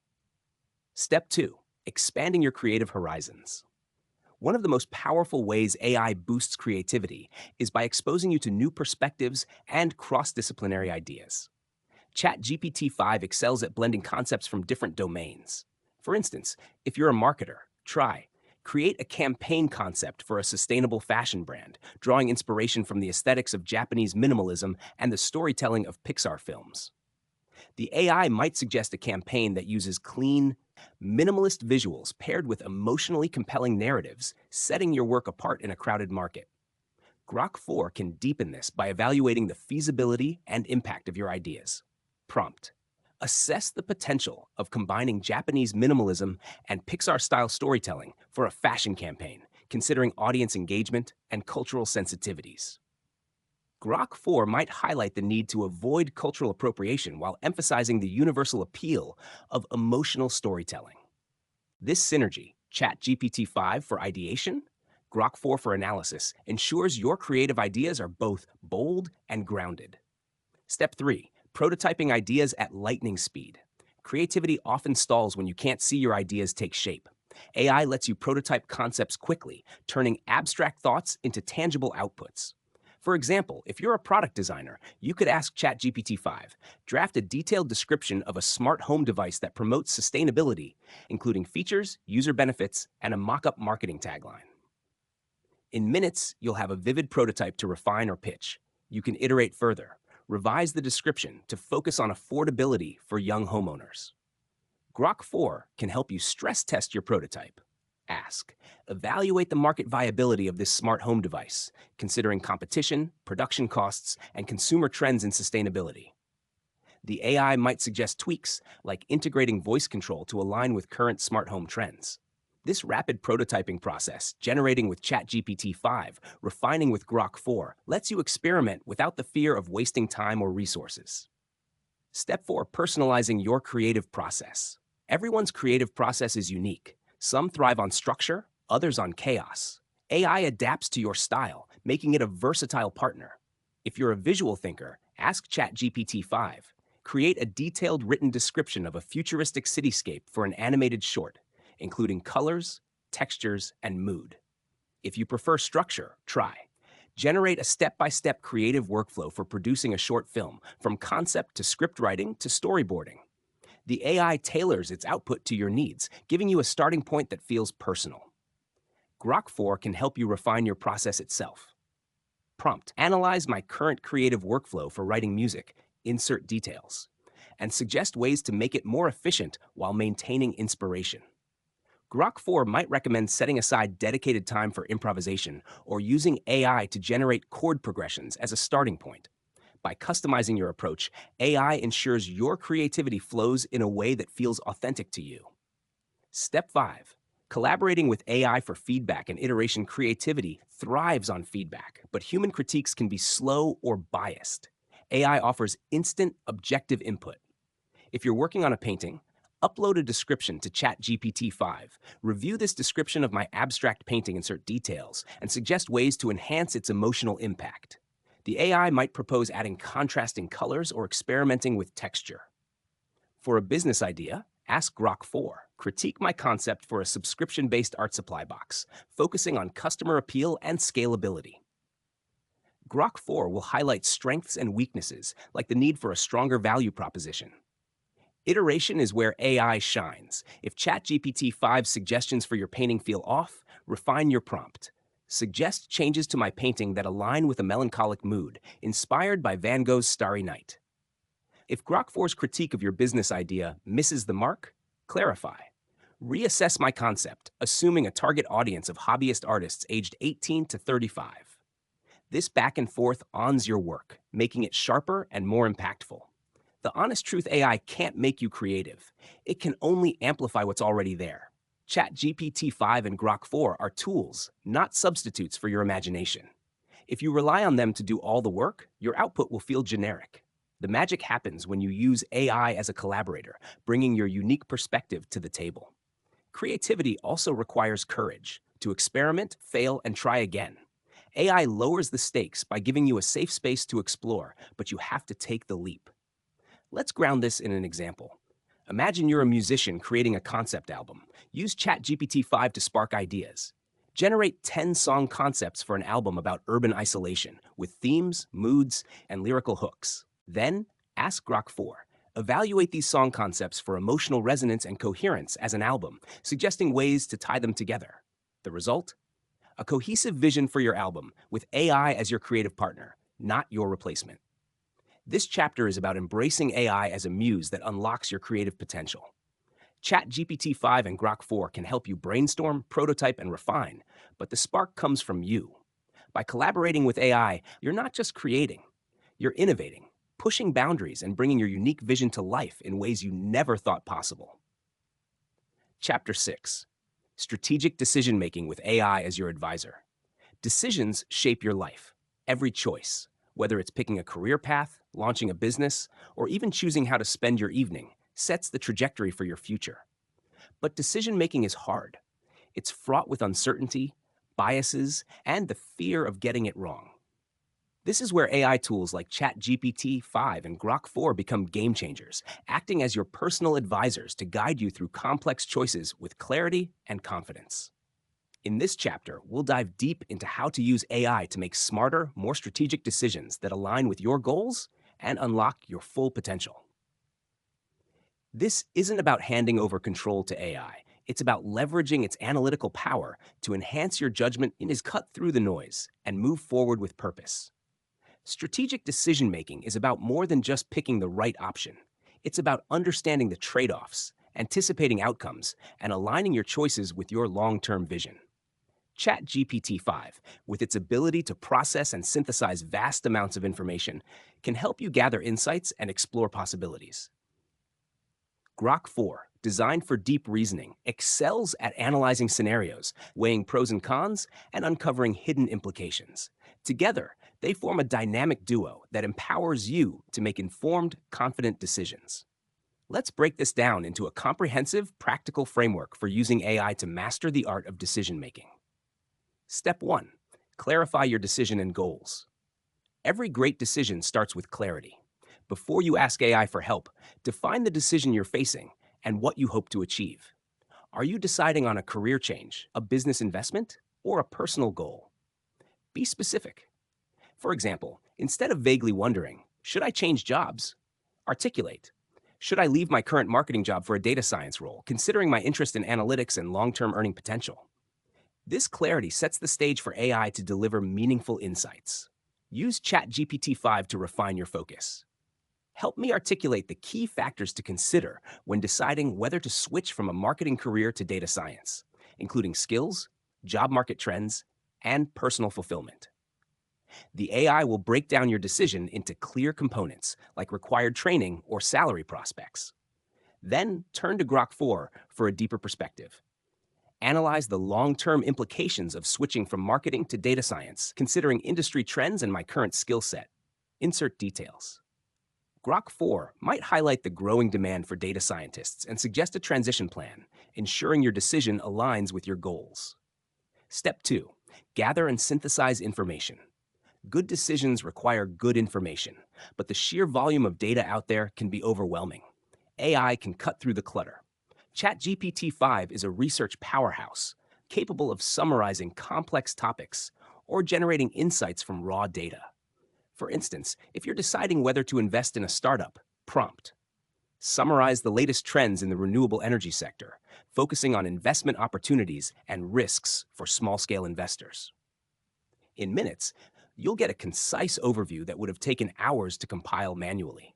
Step 2: Expanding your creative horizons. One of the most powerful ways AI boosts creativity is by exposing you to new perspectives and cross-disciplinary ideas. ChatGPT 5 excels at blending concepts from different domains. For instance, if you're a marketer, try create a campaign concept for a sustainable fashion brand, drawing inspiration from the aesthetics of Japanese minimalism and the storytelling of Pixar films. The AI might suggest a campaign that uses clean, minimalist visuals paired with emotionally compelling narratives, setting your work apart in a crowded market. Grok 4 can deepen this by evaluating the feasibility and impact of your ideas. Prompt: assess the potential of combining Japanese minimalism and Pixar-style storytelling for a fashion campaign, considering audience engagement and cultural sensitivities. Grok 4 might highlight the need to avoid cultural appropriation while emphasizing the universal appeal of emotional storytelling. This synergy, ChatGPT 5 for ideation, Grok 4 for analysis, ensures your creative ideas are both bold and grounded. Step 3: Prototyping ideas at lightning speed. Creativity often stalls when you can't see your ideas take shape. AI lets you prototype concepts quickly, turning abstract thoughts into tangible outputs. For example, if you're a product designer, you could ask ChatGPT 5, draft a detailed description of a smart home device that promotes sustainability, including features, user benefits, and a mock up marketing tagline. In minutes, you'll have a vivid prototype to refine or pitch. You can iterate further, revise the description to focus on affordability for young homeowners. Grok 4 can help you stress test your prototype. Ask, evaluate the market viability of this smart home device, considering competition, production costs, and consumer trends in sustainability. The AI might suggest tweaks, like integrating voice control to align with current smart home trends. This rapid prototyping process, generating with ChatGPT 5, refining with Grok 4, lets you experiment without the fear of wasting time or resources. Step 4. Personalizing your creative process. Everyone's creative process is unique. Some thrive on structure, others on chaos. AI adapts to your style, making it a versatile partner. If you're a visual thinker, ask ChatGPT 5. Create a detailed written description of a futuristic cityscape for an animated short, including colors, textures, and mood. If you prefer structure, try. Generate a step-by-step creative workflow for producing a short film, from concept to script writing to storyboarding. The AI tailors its output to your needs, giving you a starting point that feels personal. Grok 4 can help you refine your process itself. Prompt: analyze my current creative workflow for writing music, insert details, and suggest ways to make it more efficient while maintaining inspiration. Grok 4 might recommend setting aside dedicated time for improvisation or using AI to generate chord progressions as a starting point. By customizing your approach, AI ensures your creativity flows in a way that feels authentic to you. Step 5. Collaborating with AI for feedback and iteration. Creativity thrives on feedback, but human critiques can be slow or biased. AI offers instant, objective input. If you're working on a painting, upload a description to ChatGPT 5. Review this description of my abstract painting, insert details, and suggest ways to enhance its emotional impact. The AI might propose adding contrasting colors or experimenting with texture. For a business idea, ask Grok 4. Critique my concept for a subscription-based art supply box, focusing on customer appeal and scalability. Grok 4 will highlight strengths and weaknesses, like the need for a stronger value proposition. Iteration is where AI shines. If ChatGPT 5's suggestions for your painting feel off, refine your prompt. Suggest changes to my painting that align with a melancholic mood, inspired by Van Gogh's Starry Night. If Grok 4's critique of your business idea misses the mark, clarify. Reassess my concept, assuming a target audience of hobbyist artists aged 18 to 35. This back and forth ons your work, making it sharper and more impactful. The honest truth: AI can't make you creative. It can only amplify what's already there. ChatGPT 5 and Grok 4 are tools, not substitutes for your imagination. If you rely on them to do all the work, your output will feel generic. The magic happens when you use AI as a collaborator, bringing your unique perspective to the table. Creativity also requires courage to experiment, fail, and try again. AI lowers the stakes by giving you a safe space to explore, but you have to take the leap. Let's ground this in an example. Imagine you're a musician creating a concept album. Use ChatGPT 5 to spark ideas. Generate 10 song concepts for an album about urban isolation, with themes, moods, and lyrical hooks. Then, ask Grok 4. Evaluate these song concepts for emotional resonance and coherence as an album, suggesting ways to tie them together. The result? A cohesive vision for your album, with AI as your creative partner, not your replacement. This chapter is about embracing AI as a muse that unlocks your creative potential. ChatGPT 5 and Grok 4 can help you brainstorm, prototype, and refine, but the spark comes from you. By collaborating with AI, you're not just creating, you're innovating, pushing boundaries, and bringing your unique vision to life in ways you never thought possible. Chapter 6. Strategic Decision-Making with AI as your advisor. Decisions shape your life, every choice. Whether it's picking a career path, launching a business, or even choosing how to spend your evening, sets the trajectory for your future. But decision-making is hard. It's fraught with uncertainty, biases, and the fear of getting it wrong. This is where AI tools like ChatGPT 5 and Grok 4 become game changers, acting as your personal advisors to guide you through complex choices with clarity and confidence. In this chapter, we'll dive deep into how to use AI to make smarter, more strategic decisions that align with your goals and unlock your full potential. This isn't about handing over control to AI. It's about leveraging its analytical power to enhance your judgment and is cut through the noise and move forward with purpose. Strategic decision making is about more than just picking the right option. It's about understanding the trade-offs, anticipating outcomes, and aligning your choices with your long-term vision. ChatGPT 5, with its ability to process and synthesize vast amounts of information, can help you gather insights and explore possibilities. Grok 4, designed for deep reasoning, excels at analyzing scenarios, weighing pros and cons, and uncovering hidden implications. Together, they form a dynamic duo that empowers you to make informed, confident decisions. Let's break this down into a comprehensive, practical framework for using AI to master the art of decision making. Step 1. Clarify your decision and goals. Every great decision starts with clarity. Before you ask AI for help, define the decision you're facing and what you hope to achieve. Are you deciding on a career change, a business investment, or a personal goal? Be specific. For example, instead of vaguely wondering, should I change jobs? Articulate, should I leave my current marketing job for a data science role, considering my interest in analytics and long-term earning potential? This clarity sets the stage for AI to deliver meaningful insights. Use ChatGPT 5 to refine your focus. Help me articulate the key factors to consider when deciding whether to switch from a marketing career to data science, including skills, job market trends, and personal fulfillment. The AI will break down your decision into clear components, like required training or salary prospects. Then turn to Grok 4 for a deeper perspective. Analyze the long-term implications of switching from marketing to data science, considering industry trends and my current skill set. Insert details. Grok 4 might highlight the growing demand for data scientists and suggest a transition plan, ensuring your decision aligns with your goals. Step 2. Gather and synthesize information. Good decisions require good information, but the sheer volume of data out there can be overwhelming. AI can cut through the clutter. ChatGPT 5 is a research powerhouse, capable of summarizing complex topics or generating insights from raw data. For instance, if you're deciding whether to invest in a startup, prompt. Summarize the latest trends in the renewable energy sector, focusing on investment opportunities and risks for small-scale investors. In minutes, you'll get a concise overview that would have taken hours to compile manually.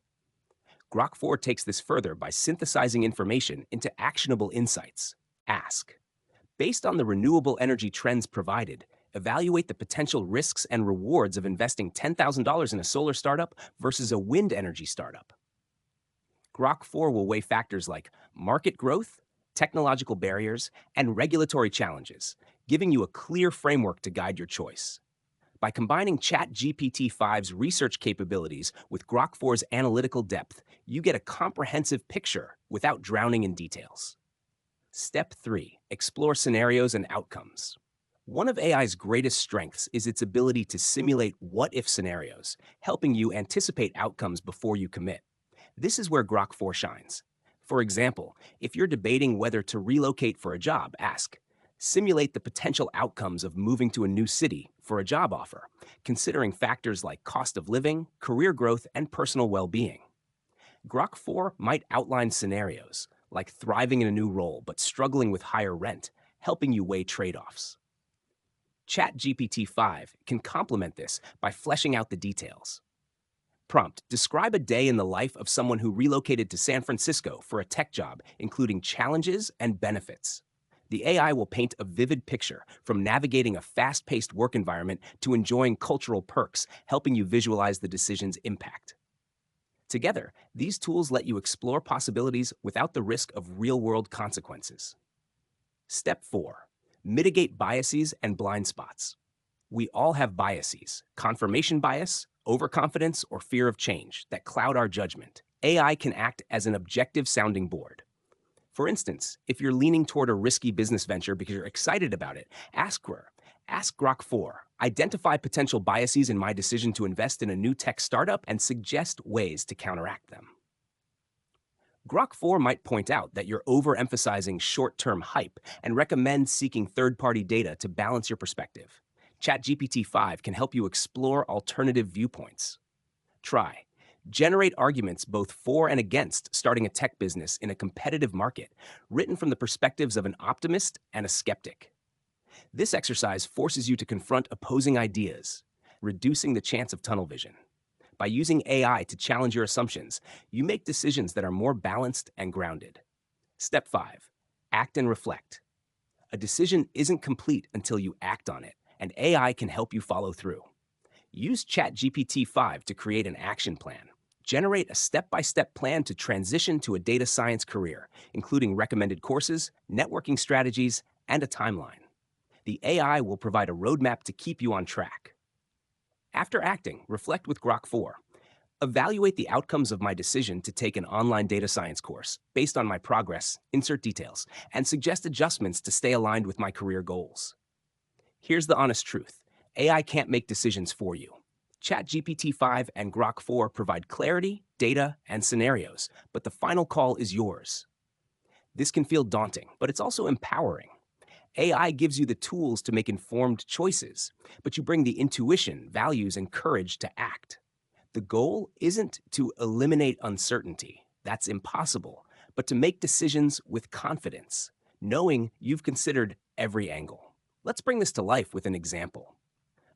Grok 4 takes this further by synthesizing information into actionable insights. Ask, based on the renewable energy trends provided, evaluate the potential risks and rewards of investing $10,000 in a solar startup versus a wind energy startup. Grok 4 will weigh factors like market growth, technological barriers, and regulatory challenges, giving you a clear framework to guide your choice. By combining ChatGPT 5's research capabilities with Grok 4's analytical depth, you get a comprehensive picture without drowning in details. Step 3. Explore scenarios and outcomes. One of AI's greatest strengths is its ability to simulate what-if scenarios, helping you anticipate outcomes before you commit. This is where Grok 4 shines. For example, if you're debating whether to relocate for a job, ask, simulate the potential outcomes of moving to a new city for a job offer, considering factors like cost of living, career growth, and personal well-being. Grok 4 might outline scenarios, like thriving in a new role but struggling with higher rent, helping you weigh trade-offs. ChatGPT 5 can complement this by fleshing out the details. Prompt, describe a day in the life of someone who relocated to San Francisco for a tech job, including challenges and benefits. The AI will paint a vivid picture, from navigating a fast-paced work environment to enjoying cultural perks, helping you visualize the decision's impact. Together, these tools let you explore possibilities without the risk of real-world consequences. Step 4. Mitigate biases and blind spots. We all have biases, confirmation bias, overconfidence, or fear of change that cloud our judgment. AI can act as an objective sounding board. For instance, if you're leaning toward a risky business venture because you're excited about it, ask her, Ask Grok 4. Identify potential biases in my decision to invest in a new tech startup and suggest ways to counteract them. Grok 4 might point out that you're overemphasizing short-term hype and recommend seeking third-party data to balance your perspective. ChatGPT 5 can help you explore alternative viewpoints. Try. Generate arguments both for and against starting a tech business in a competitive market, written from the perspectives of an optimist and a skeptic. This exercise forces you to confront opposing ideas, reducing the chance of tunnel vision. By using AI to challenge your assumptions, you make decisions that are more balanced and grounded. Step 5. Act and reflect. A decision isn't complete until you act on it, and AI can help you follow through. Use ChatGPT 5 to create an action plan. Generate a step-by-step plan to transition to a data science career, including recommended courses, networking strategies, and a timeline. The AI will provide a roadmap to keep you on track. After acting, reflect with Grok 4. Evaluate the outcomes of my decision to take an online data science course based on my progress, insert details, and suggest adjustments to stay aligned with my career goals. Here's the honest truth. AI can't make decisions for you. ChatGPT 5 and Grok 4 provide clarity, data, and scenarios, but the final call is yours. This can feel daunting, but it's also empowering. AI gives you the tools to make informed choices, but you bring the intuition, values, and courage to act. The goal isn't to eliminate uncertainty. That's impossible, but to make decisions with confidence, knowing you've considered every angle. Let's bring this to life with an example.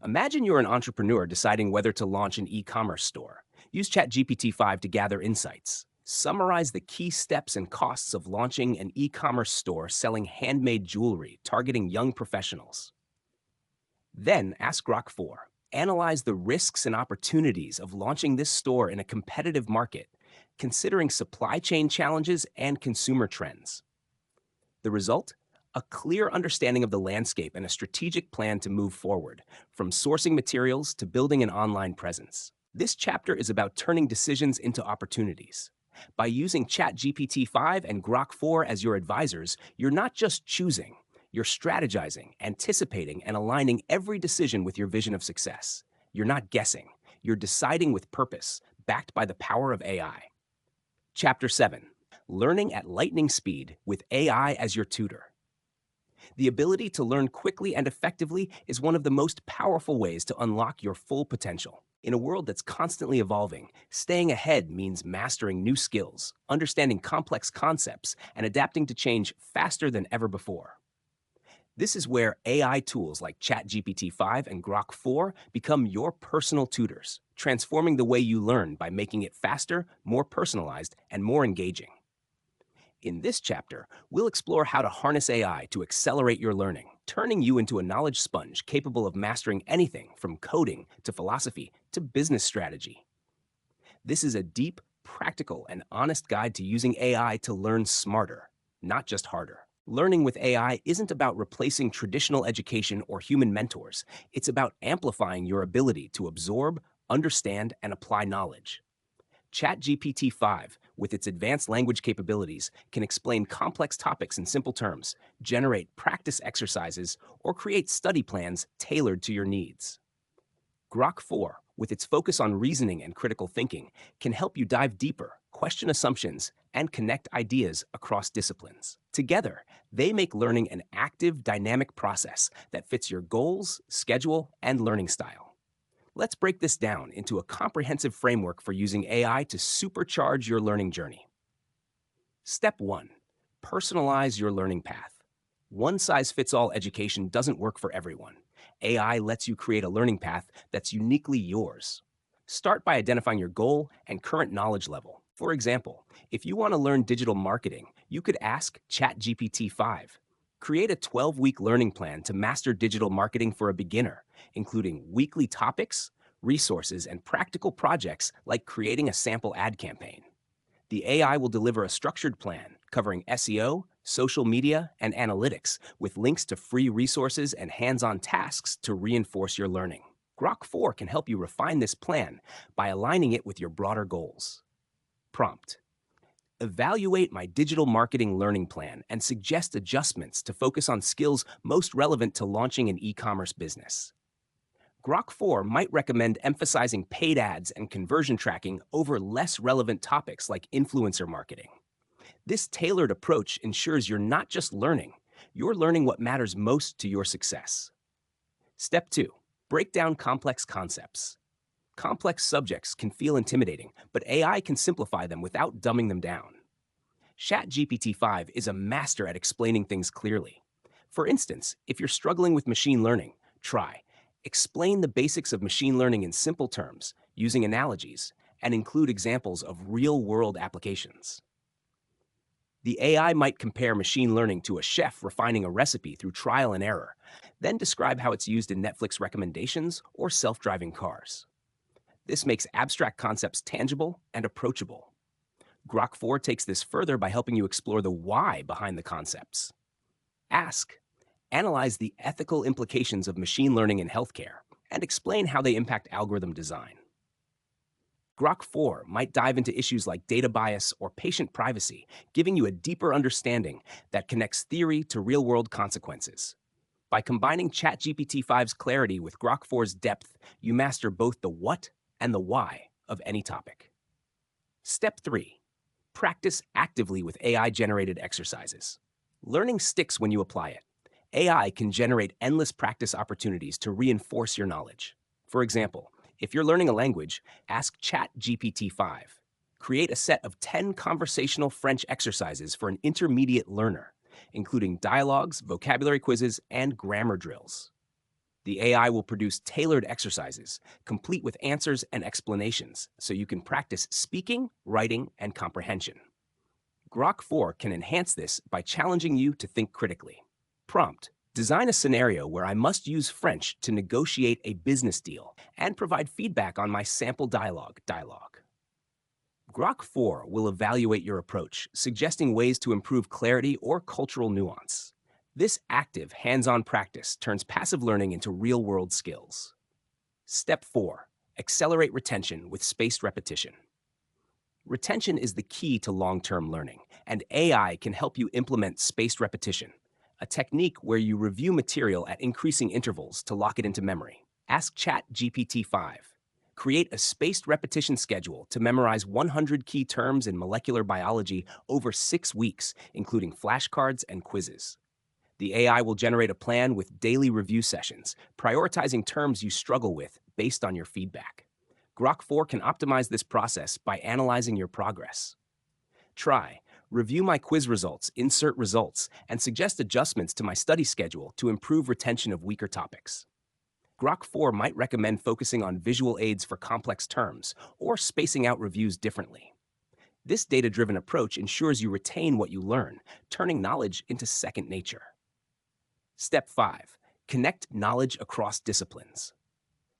Imagine you're an entrepreneur deciding whether to launch an e-commerce store. Use ChatGPT 5 to gather insights. Summarize the key steps and costs of launching an e-commerce store selling handmade jewelry targeting young professionals. Then ask Grok 4. Analyze the risks and opportunities of launching this store in a competitive market, considering supply chain challenges and consumer trends. The result? A clear understanding of the landscape and a strategic plan to move forward, from sourcing materials to building an online presence. This chapter is about turning decisions into opportunities. By using ChatGPT 5 and Grok 4 as your advisors, you're not just choosing, you're strategizing, anticipating, and aligning every decision with your vision of success. You're not guessing, you're deciding with purpose, backed by the power of AI. Chapter 7. Learning at lightning speed with AI as your tutor. The ability to learn quickly and effectively is one of the most powerful ways to unlock your full potential. In a world that's constantly evolving, staying ahead means mastering new skills, understanding complex concepts, and adapting to change faster than ever before. This is where AI tools like ChatGPT 5 and Grok 4 become your personal tutors, transforming the way you learn by making it faster, more personalized, and more engaging. In this chapter, we'll explore how to harness AI to accelerate your learning, turning you into a knowledge sponge capable of mastering anything from coding to philosophy to business strategy. This is a deep, practical, and honest guide to using AI to learn smarter, not just harder. Learning with AI isn't about replacing traditional education or human mentors. It's about amplifying your ability to absorb, understand, and apply knowledge. ChatGPT 5, with its advanced language capabilities, can explain complex topics in simple terms, generate practice exercises, or create study plans tailored to your needs. Grok 4, with its focus on reasoning and critical thinking, can help you dive deeper, question assumptions, and connect ideas across disciplines. Together, they make learning an active, dynamic process that fits your goals, schedule, and learning style. Let's break this down into a comprehensive framework for using AI to supercharge your learning journey. Step 1. Personalize your learning path. One-size-fits-all education doesn't work for everyone. AI lets you create a learning path that's uniquely yours. Start by identifying your goal and current knowledge level. For example, if you want to learn digital marketing, you could ask ChatGPT 5. Create a 12-week learning plan to master digital marketing for a beginner, including weekly topics, resources, and practical projects like creating a sample ad campaign. The AI will deliver a structured plan covering SEO, social media, and analytics with links to free resources and hands-on tasks to reinforce your learning. Grok 4 can help you refine this plan by aligning it with your broader goals. Prompt. Evaluate my digital marketing learning plan and suggest adjustments to focus on skills most relevant to launching an e-commerce business. Grok 4 might recommend emphasizing paid ads and conversion tracking over less relevant topics like influencer marketing. This tailored approach ensures you're not just learning, you're learning what matters most to your success. Step 2. Break down complex concepts. Complex subjects can feel intimidating, but AI can simplify them without dumbing them down. ChatGPT 5 is a master at explaining things clearly. For instance, if you're struggling with machine learning, try explain the basics of machine learning in simple terms, using analogies, and include examples of real-world applications. The AI might compare machine learning to a chef refining a recipe through trial and error, then describe how it's used in Netflix recommendations or self-driving cars. This makes abstract concepts tangible and approachable. Grok 4 takes this further by helping you explore the why behind the concepts. Ask, analyze the ethical implications of machine learning in healthcare, and explain how they impact algorithm design. Grok 4 might dive into issues like data bias or patient privacy, giving you a deeper understanding that connects theory to real-world consequences. By combining ChatGPT 5's clarity with Grok 4's depth, you master both the what and the why of any topic. Step 3. Practice actively with AI-generated exercises. Learning sticks when you apply it. AI can generate endless practice opportunities to reinforce your knowledge. For example, if you're learning a language, ask ChatGPT 5. Create a set of 10 conversational French exercises for an intermediate learner, including dialogues, vocabulary quizzes, and grammar drills. The AI will produce tailored exercises, complete with answers and explanations, so you can practice speaking, writing, and comprehension. Grok 4 can enhance this by challenging you to think critically. Prompt: design a scenario where I must use French to negotiate a business deal and provide feedback on my sample dialogue. Grok 4 will evaluate your approach, suggesting ways to improve clarity or cultural nuance. This active, hands-on practice turns passive learning into real-world skills. Step 4. Accelerate retention with spaced repetition. Retention is the key to long-term learning, and AI can help you implement spaced repetition, a technique where you review material at increasing intervals to lock it into memory. Ask ChatGPT 5. Create a spaced repetition schedule to memorize 100 key terms in molecular biology over 6 weeks, including flashcards and quizzes. The AI will generate a plan with daily review sessions, prioritizing terms you struggle with based on your feedback. Grok 4 can optimize this process by analyzing your progress. Try, review my quiz results, insert results, and suggest adjustments to my study schedule to improve retention of weaker topics. Grok 4 might recommend focusing on visual aids for complex terms or spacing out reviews differently. This data-driven approach ensures you retain what you learn, turning knowledge into second nature. Step 5. Connect knowledge across disciplines.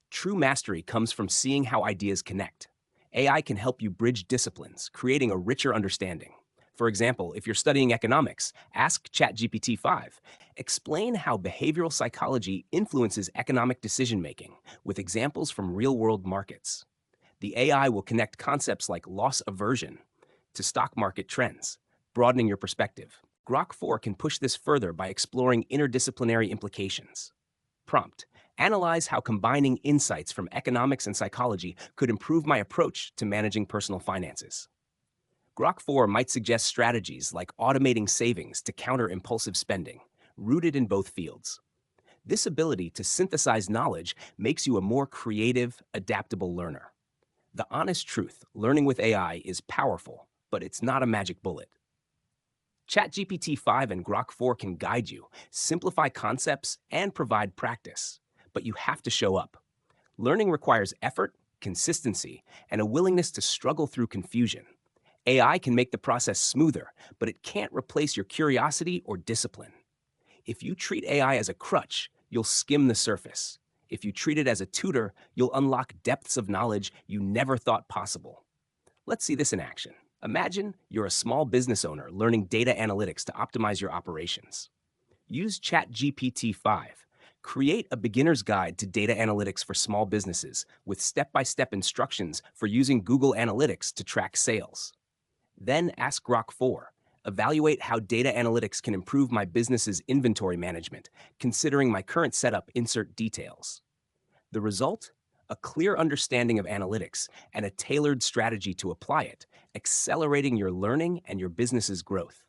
True mastery comes from seeing how ideas connect. AI can help you bridge disciplines, creating a richer understanding. For example, if you're studying economics, ask ChatGPT 5. Explain how behavioral psychology influences economic decision-making with examples from real-world markets. The AI will connect concepts like loss aversion to stock market trends, broadening your perspective. Grok 4 can push this further by exploring interdisciplinary implications. Prompt: analyze how combining insights from economics and psychology could improve my approach to managing personal finances. Grok 4 might suggest strategies like automating savings to counter impulsive spending, rooted in both fields. This ability to synthesize knowledge makes you a more creative, adaptable learner. The honest truth, learning with AI is powerful, but it's not a magic bullet. ChatGPT 5 and Grok 4 can guide you, simplify concepts, and provide practice. But you have to show up. Learning requires effort, consistency, and a willingness to struggle through confusion. AI can make the process smoother, but it can't replace your curiosity or discipline. If you treat AI as a crutch, you'll skim the surface. If you treat it as a tutor, you'll unlock depths of knowledge you never thought possible. Let's see this in action. Imagine you're a small business owner learning data analytics to optimize your operations. Use ChatGPT 5. Create a beginner's guide to data analytics for small businesses with step-by-step instructions for using Google Analytics to track sales. Then ask Grok 4. Evaluate how data analytics can improve my business's inventory management, considering my current setup, insert details. The result? A clear understanding of analytics and a tailored strategy to apply it, accelerating your learning and your business's growth.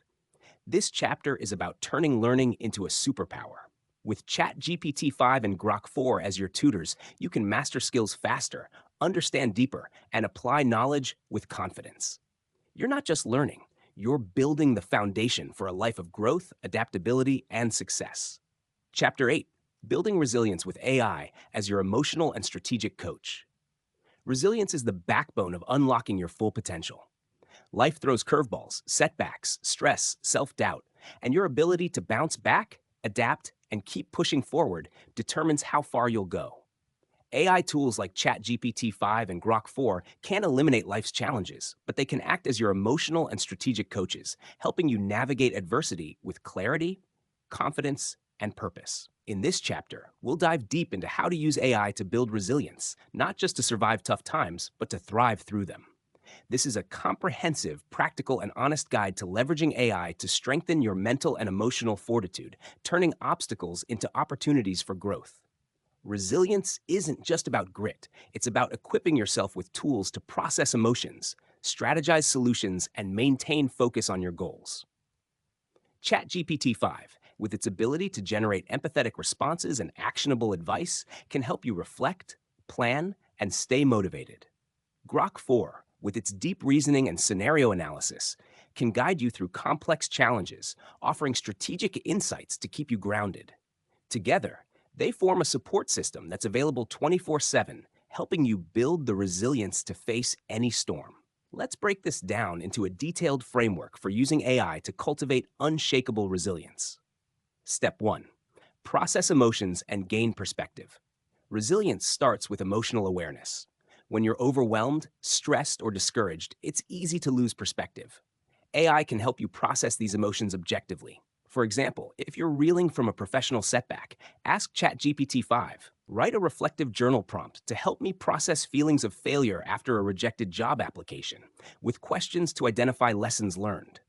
This chapter is about turning learning into a superpower. With ChatGPT 5 and Grok 4 as your tutors, you can master skills faster, understand deeper, and apply knowledge with confidence. You're not just learning, you're building the foundation for a life of growth, adaptability, and success. Chapter 8: Building Resilience with AI as your emotional and strategic coach. Resilience is the backbone of unlocking your full potential. Life throws curveballs, setbacks, stress, self-doubt, and your ability to bounce back, adapt, and keep pushing forward determines how far you'll go. AI tools like ChatGPT 5 and Grok 4 can't eliminate life's challenges, but they can act as your emotional and strategic coaches, helping you navigate adversity with clarity, confidence, and purpose. In this chapter, we'll dive deep into how to use AI to build resilience, not just to survive tough times, but to thrive through them. This is a comprehensive, practical, and honest guide to leveraging AI to strengthen your mental and emotional fortitude, turning obstacles into opportunities for growth. Resilience isn't just about grit, it's about equipping yourself with tools to process emotions, strategize solutions, and maintain focus on your goals. ChatGPT 5, with its ability to generate empathetic responses and actionable advice, can help you reflect, plan, and stay motivated. Grok 4, with its deep reasoning and scenario analysis, can guide you through complex challenges, offering strategic insights to keep you grounded. Together, they form a support system that's available 24/7, helping you build the resilience to face any storm. Let's break this down into a detailed framework for using AI to cultivate unshakable resilience. Step 1. Process emotions and gain perspective. Resilience starts with emotional awareness. When you're overwhelmed, stressed, or discouraged, it's easy to lose perspective. AI can help you process these emotions objectively. For example, if you're reeling from a professional setback, ask ChatGPT 5. Write a reflective journal prompt to help me process feelings of failure after a rejected job application, with questions to identify lessons learned.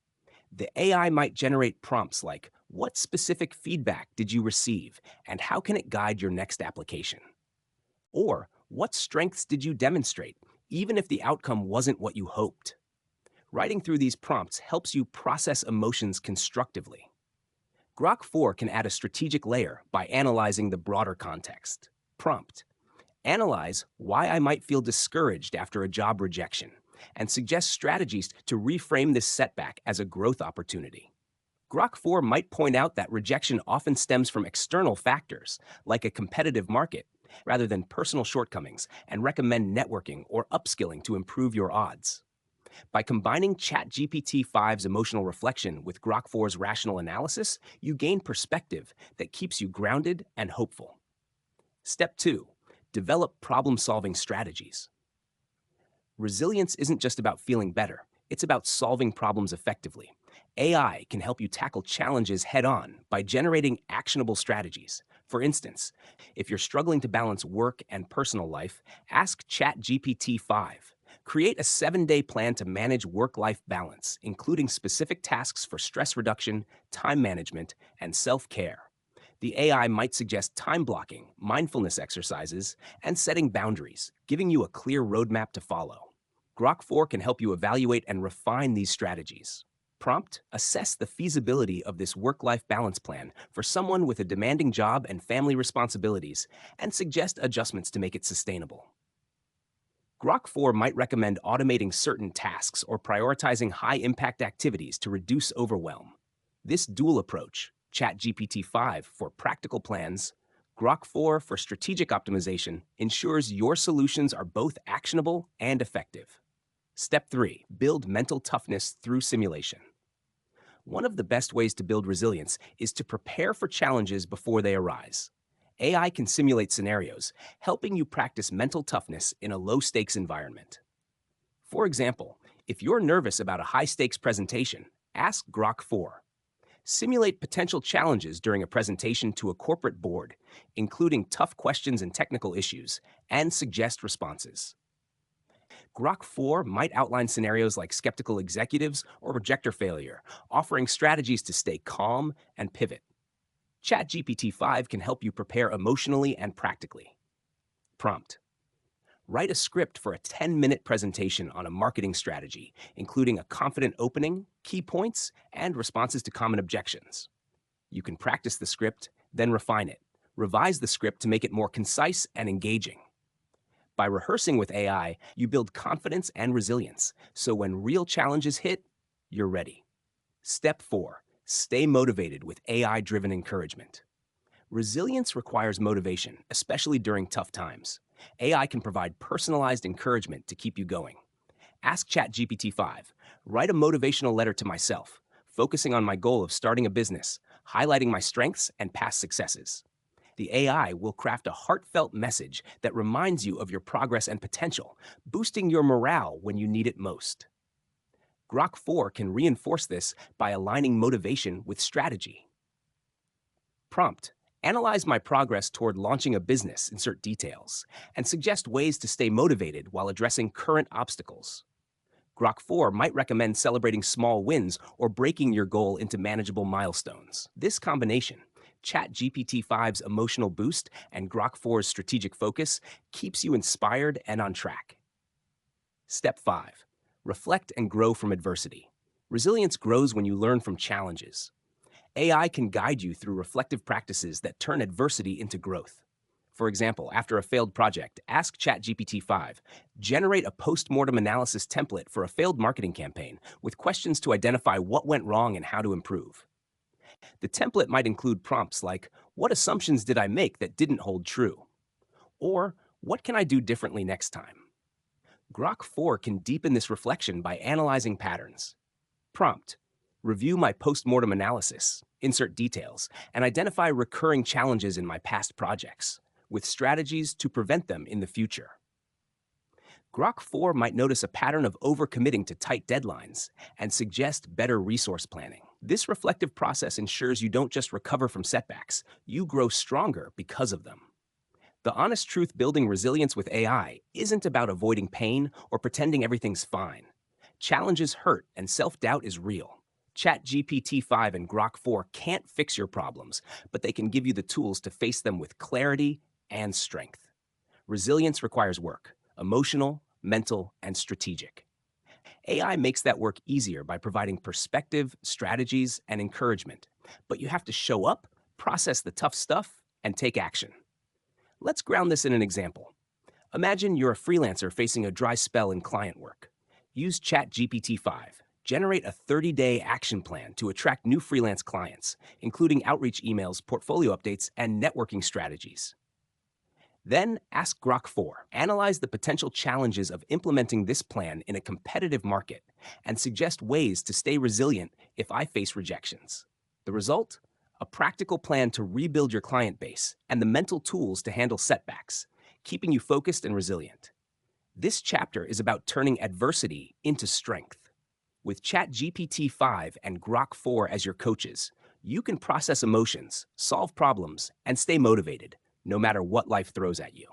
The AI might generate prompts like, "What specific feedback did you receive, and how can it guide your next application?" Or, "What strengths did you demonstrate, even if the outcome wasn't what you hoped?" Writing through these prompts helps you process emotions constructively. Grok 4 can add a strategic layer by analyzing the broader context. Prompt: Analyze why I might feel discouraged after a job rejection, and suggest strategies to reframe this setback as a growth opportunity. Grok 4 might point out that rejection often stems from external factors, like a competitive market, rather than personal shortcomings, and recommend networking or upskilling to improve your odds. By combining ChatGPT 5's emotional reflection with Grok 4's rational analysis, you gain perspective that keeps you grounded and hopeful. Step 2. Develop problem-solving strategies. Resilience isn't just about feeling better, it's about solving problems effectively. AI can help you tackle challenges head-on by generating actionable strategies. For instance, if you're struggling to balance work and personal life, ask ChatGPT 5. Create a 7-day plan to manage work-life balance, including specific tasks for stress reduction, time management, and self-care. The AI might suggest time blocking, mindfulness exercises, and setting boundaries, giving you a clear roadmap to follow. Grok 4 can help you evaluate and refine these strategies. Prompt: Assess the feasibility of this work-life balance plan for someone with a demanding job and family responsibilities, and suggest adjustments to make it sustainable. Grok 4 might recommend automating certain tasks or prioritizing high-impact activities to reduce overwhelm. This dual approach, ChatGPT 5 for practical plans, Grok 4 for strategic optimization, ensures your solutions are both actionable and effective. Step 3. Build mental toughness through simulation. One of the best ways to build resilience is to prepare for challenges before they arise. AI can simulate scenarios, helping you practice mental toughness in a low-stakes environment. For example, if you're nervous about a high-stakes presentation, ask Grok 4. Simulate potential challenges during a presentation to a corporate board, including tough questions and technical issues, and suggest responses. Grok 4 might outline scenarios like skeptical executives or rejector failure, offering strategies to stay calm and pivot. ChatGPT 5 can help you prepare emotionally and practically. Prompt: write a script for a 10-minute presentation on a marketing strategy, including a confident opening, key points, and responses to common objections. You can practice the script, then refine it. Revise the script to make it more concise and engaging. By rehearsing with AI, you build confidence and resilience, so when real challenges hit, you're ready. Step 4. Stay motivated with AI-driven encouragement. Resilience requires motivation, especially during tough times. AI can provide personalized encouragement to keep you going. Ask ChatGPT 5, write a motivational letter to myself, focusing on my goal of starting a business, highlighting my strengths and past successes. The AI will craft a heartfelt message that reminds you of your progress and potential, boosting your morale when you need it most. Grok 4 can reinforce this by aligning motivation with strategy. Prompt: analyze my progress toward launching a business, insert details, and suggest ways to stay motivated while addressing current obstacles. Grok 4 might recommend celebrating small wins or breaking your goal into manageable milestones. This combination, ChatGPT 5's emotional boost and Grok 4's strategic focus, keeps you inspired and on track. Step 5. Reflect and grow from adversity. Resilience grows when you learn from challenges. AI can guide you through reflective practices that turn adversity into growth. For example, after a failed project, ask ChatGPT 5, generate a post-mortem analysis template for a failed marketing campaign with questions to identify what went wrong and how to improve. The template might include prompts like, what assumptions did I make that didn't hold true? Or, what can I do differently next time? Grok 4 can deepen this reflection by analyzing patterns. Prompt: review my post-mortem analysis, insert details, and identify recurring challenges in my past projects, with strategies to prevent them in the future. Grok 4 might notice a pattern of overcommitting to tight deadlines and suggest better resource planning. This reflective process ensures you don't just recover from setbacks, you grow stronger because of them. The honest truth: building resilience with AI isn't about avoiding pain or pretending everything's fine. Challenges hurt and self-doubt is real. ChatGPT 5 and Grok 4 can't fix your problems, but they can give you the tools to face them with clarity and strength. Resilience requires work: emotional, mental, and strategic. AI makes that work easier by providing perspective, strategies, and encouragement. But you have to show up, process the tough stuff, and take action. Let's ground this in an example. Imagine you're a freelancer facing a dry spell in client work. Use ChatGPT 5. Generate a 30-day action plan to attract new freelance clients, including outreach emails, portfolio updates, and networking strategies. Then ask Grok 4. Analyze the potential challenges of implementing this plan in a competitive market and suggest ways to stay resilient if I face rejections. The result? A practical plan to rebuild your client base and the mental tools to handle setbacks, keeping you focused and resilient. This chapter is about turning adversity into strength. With ChatGPT 5 and Grok 4 as your coaches, you can process emotions, solve problems, and stay motivated, no matter what life throws at you.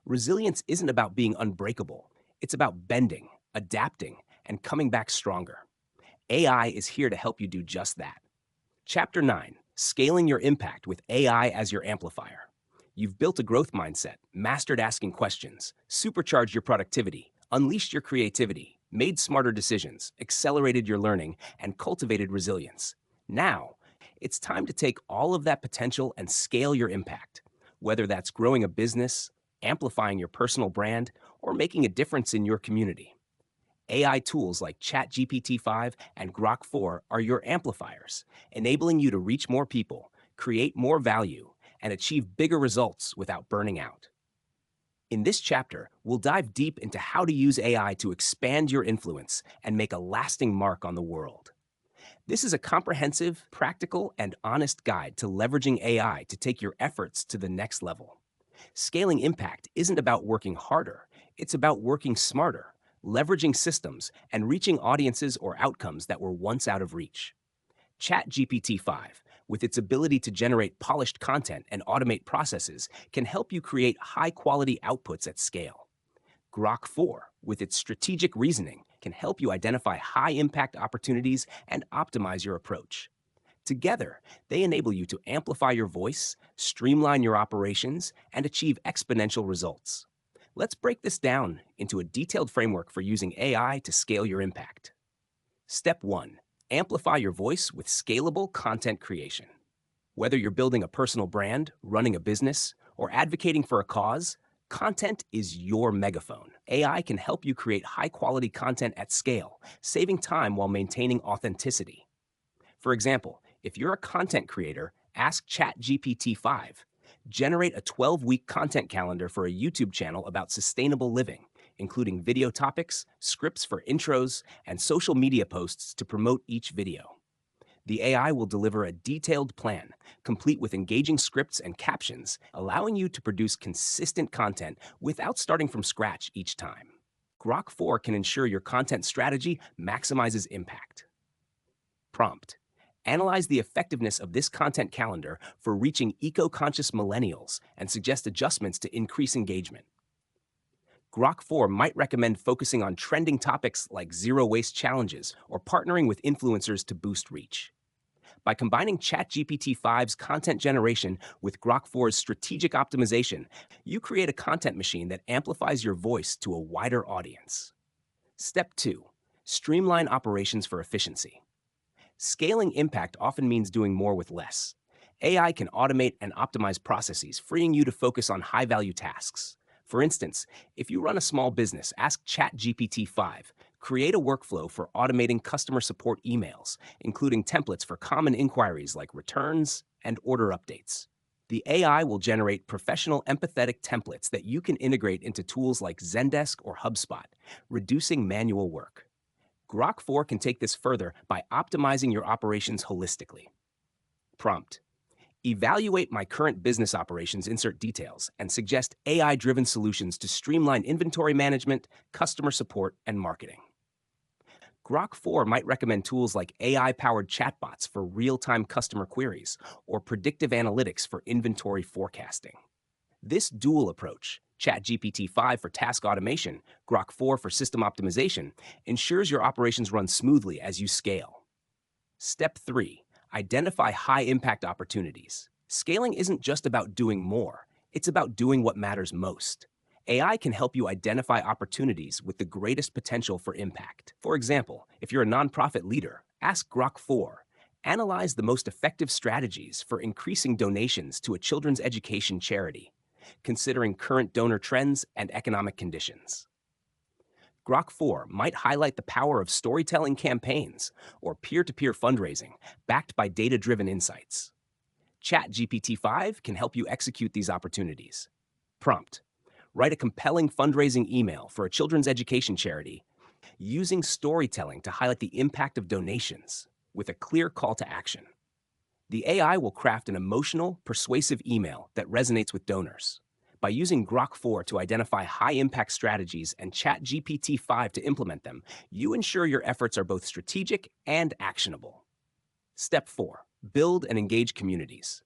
Resilience isn't about being unbreakable. It's about bending, adapting, and coming back stronger. AI is here to help you do just that. Chapter 9, Scaling Your Impact with AI as Your Amplifier. You've built a growth mindset, mastered asking questions, supercharged your productivity, unleashed your creativity, made smarter decisions, accelerated your learning, and cultivated resilience. Now, it's time to take all of that potential and scale your impact. Whether that's growing a business, amplifying your personal brand, or making a difference in your community. AI tools like ChatGPT 5 and Grok 4 are your amplifiers, enabling you to reach more people, create more value, and achieve bigger results without burning out. In this chapter, we'll dive deep into how to use AI to expand your influence and make a lasting mark on the world. This is a comprehensive, practical, and honest guide to leveraging AI to take your efforts to the next level. Scaling impact isn't about working harder, it's about working smarter, leveraging systems, and reaching audiences or outcomes that were once out of reach. ChatGPT 5, with its ability to generate polished content and automate processes, can help you create high-quality outputs at scale. Grok 4, with its strategic reasoning, can help you identify high impact opportunities and optimize your approach. Together, they enable you to amplify your voice, streamline your operations, and achieve exponential results. Let's break this down into a detailed framework for using AI to scale your impact. Step 1. Amplify your voice with scalable content creation. Whether you're building a personal brand, running a business, or advocating for a cause, content is your megaphone. AI can help you create high-quality content at scale, saving time while maintaining authenticity. For example, if you're a content creator, ask ChatGPT 5. Generate a 12-week content calendar for a YouTube channel about sustainable living, including video topics, scripts for intros, and social media posts to promote each video. The AI will deliver a detailed plan, complete with engaging scripts and captions, allowing you to produce consistent content without starting from scratch each time. Grok 4 can ensure your content strategy maximizes impact. Prompt. Analyze the effectiveness of this content calendar for reaching eco-conscious millennials and suggest adjustments to increase engagement. Grok 4 might recommend focusing on trending topics like zero-waste challenges or partnering with influencers to boost reach. By combining ChatGPT 5's content generation with Grok 4's strategic optimization, you create a content machine that amplifies your voice to a wider audience. Step 2. Streamline operations for efficiency. Scaling impact often means doing more with less. AI can automate and optimize processes, freeing you to focus on high-value tasks. For instance, if you run a small business, ask ChatGPT 5. Create a workflow for automating customer support emails, including templates for common inquiries like returns and order updates. The AI will generate professional empathetic templates that you can integrate into tools like Zendesk or HubSpot, reducing manual work. Grok 4 can take this further by optimizing your operations holistically. Prompt. Evaluate my current business operations, insert details, and suggest AI-driven solutions to streamline inventory management, customer support, and marketing. Grok 4 might recommend tools like AI-powered chatbots for real-time customer queries or predictive analytics for inventory forecasting. This dual approach, ChatGPT 5 for task automation, Grok 4 for system optimization, ensures your operations run smoothly as you scale. Step 3. Identify high-impact opportunities. Scaling isn't just about doing more, it's about doing what matters most. AI can help you identify opportunities with the greatest potential for impact. For example, if you're a nonprofit leader, ask Grok 4. Analyze the most effective strategies for increasing donations to a children's education charity, considering current donor trends and economic conditions. Grok 4 might highlight the power of storytelling campaigns or peer-to-peer fundraising backed by data-driven insights. ChatGPT 5 can help you execute these opportunities. Prompt. Write a compelling fundraising email for a children's education charity using storytelling to highlight the impact of donations with a clear call to action. The AI will craft an emotional, persuasive email that resonates with donors. By using Grok 4 to identify high-impact strategies and ChatGPT 5 to implement them, you ensure your efforts are both strategic and actionable. Step 4. Build and engage communities.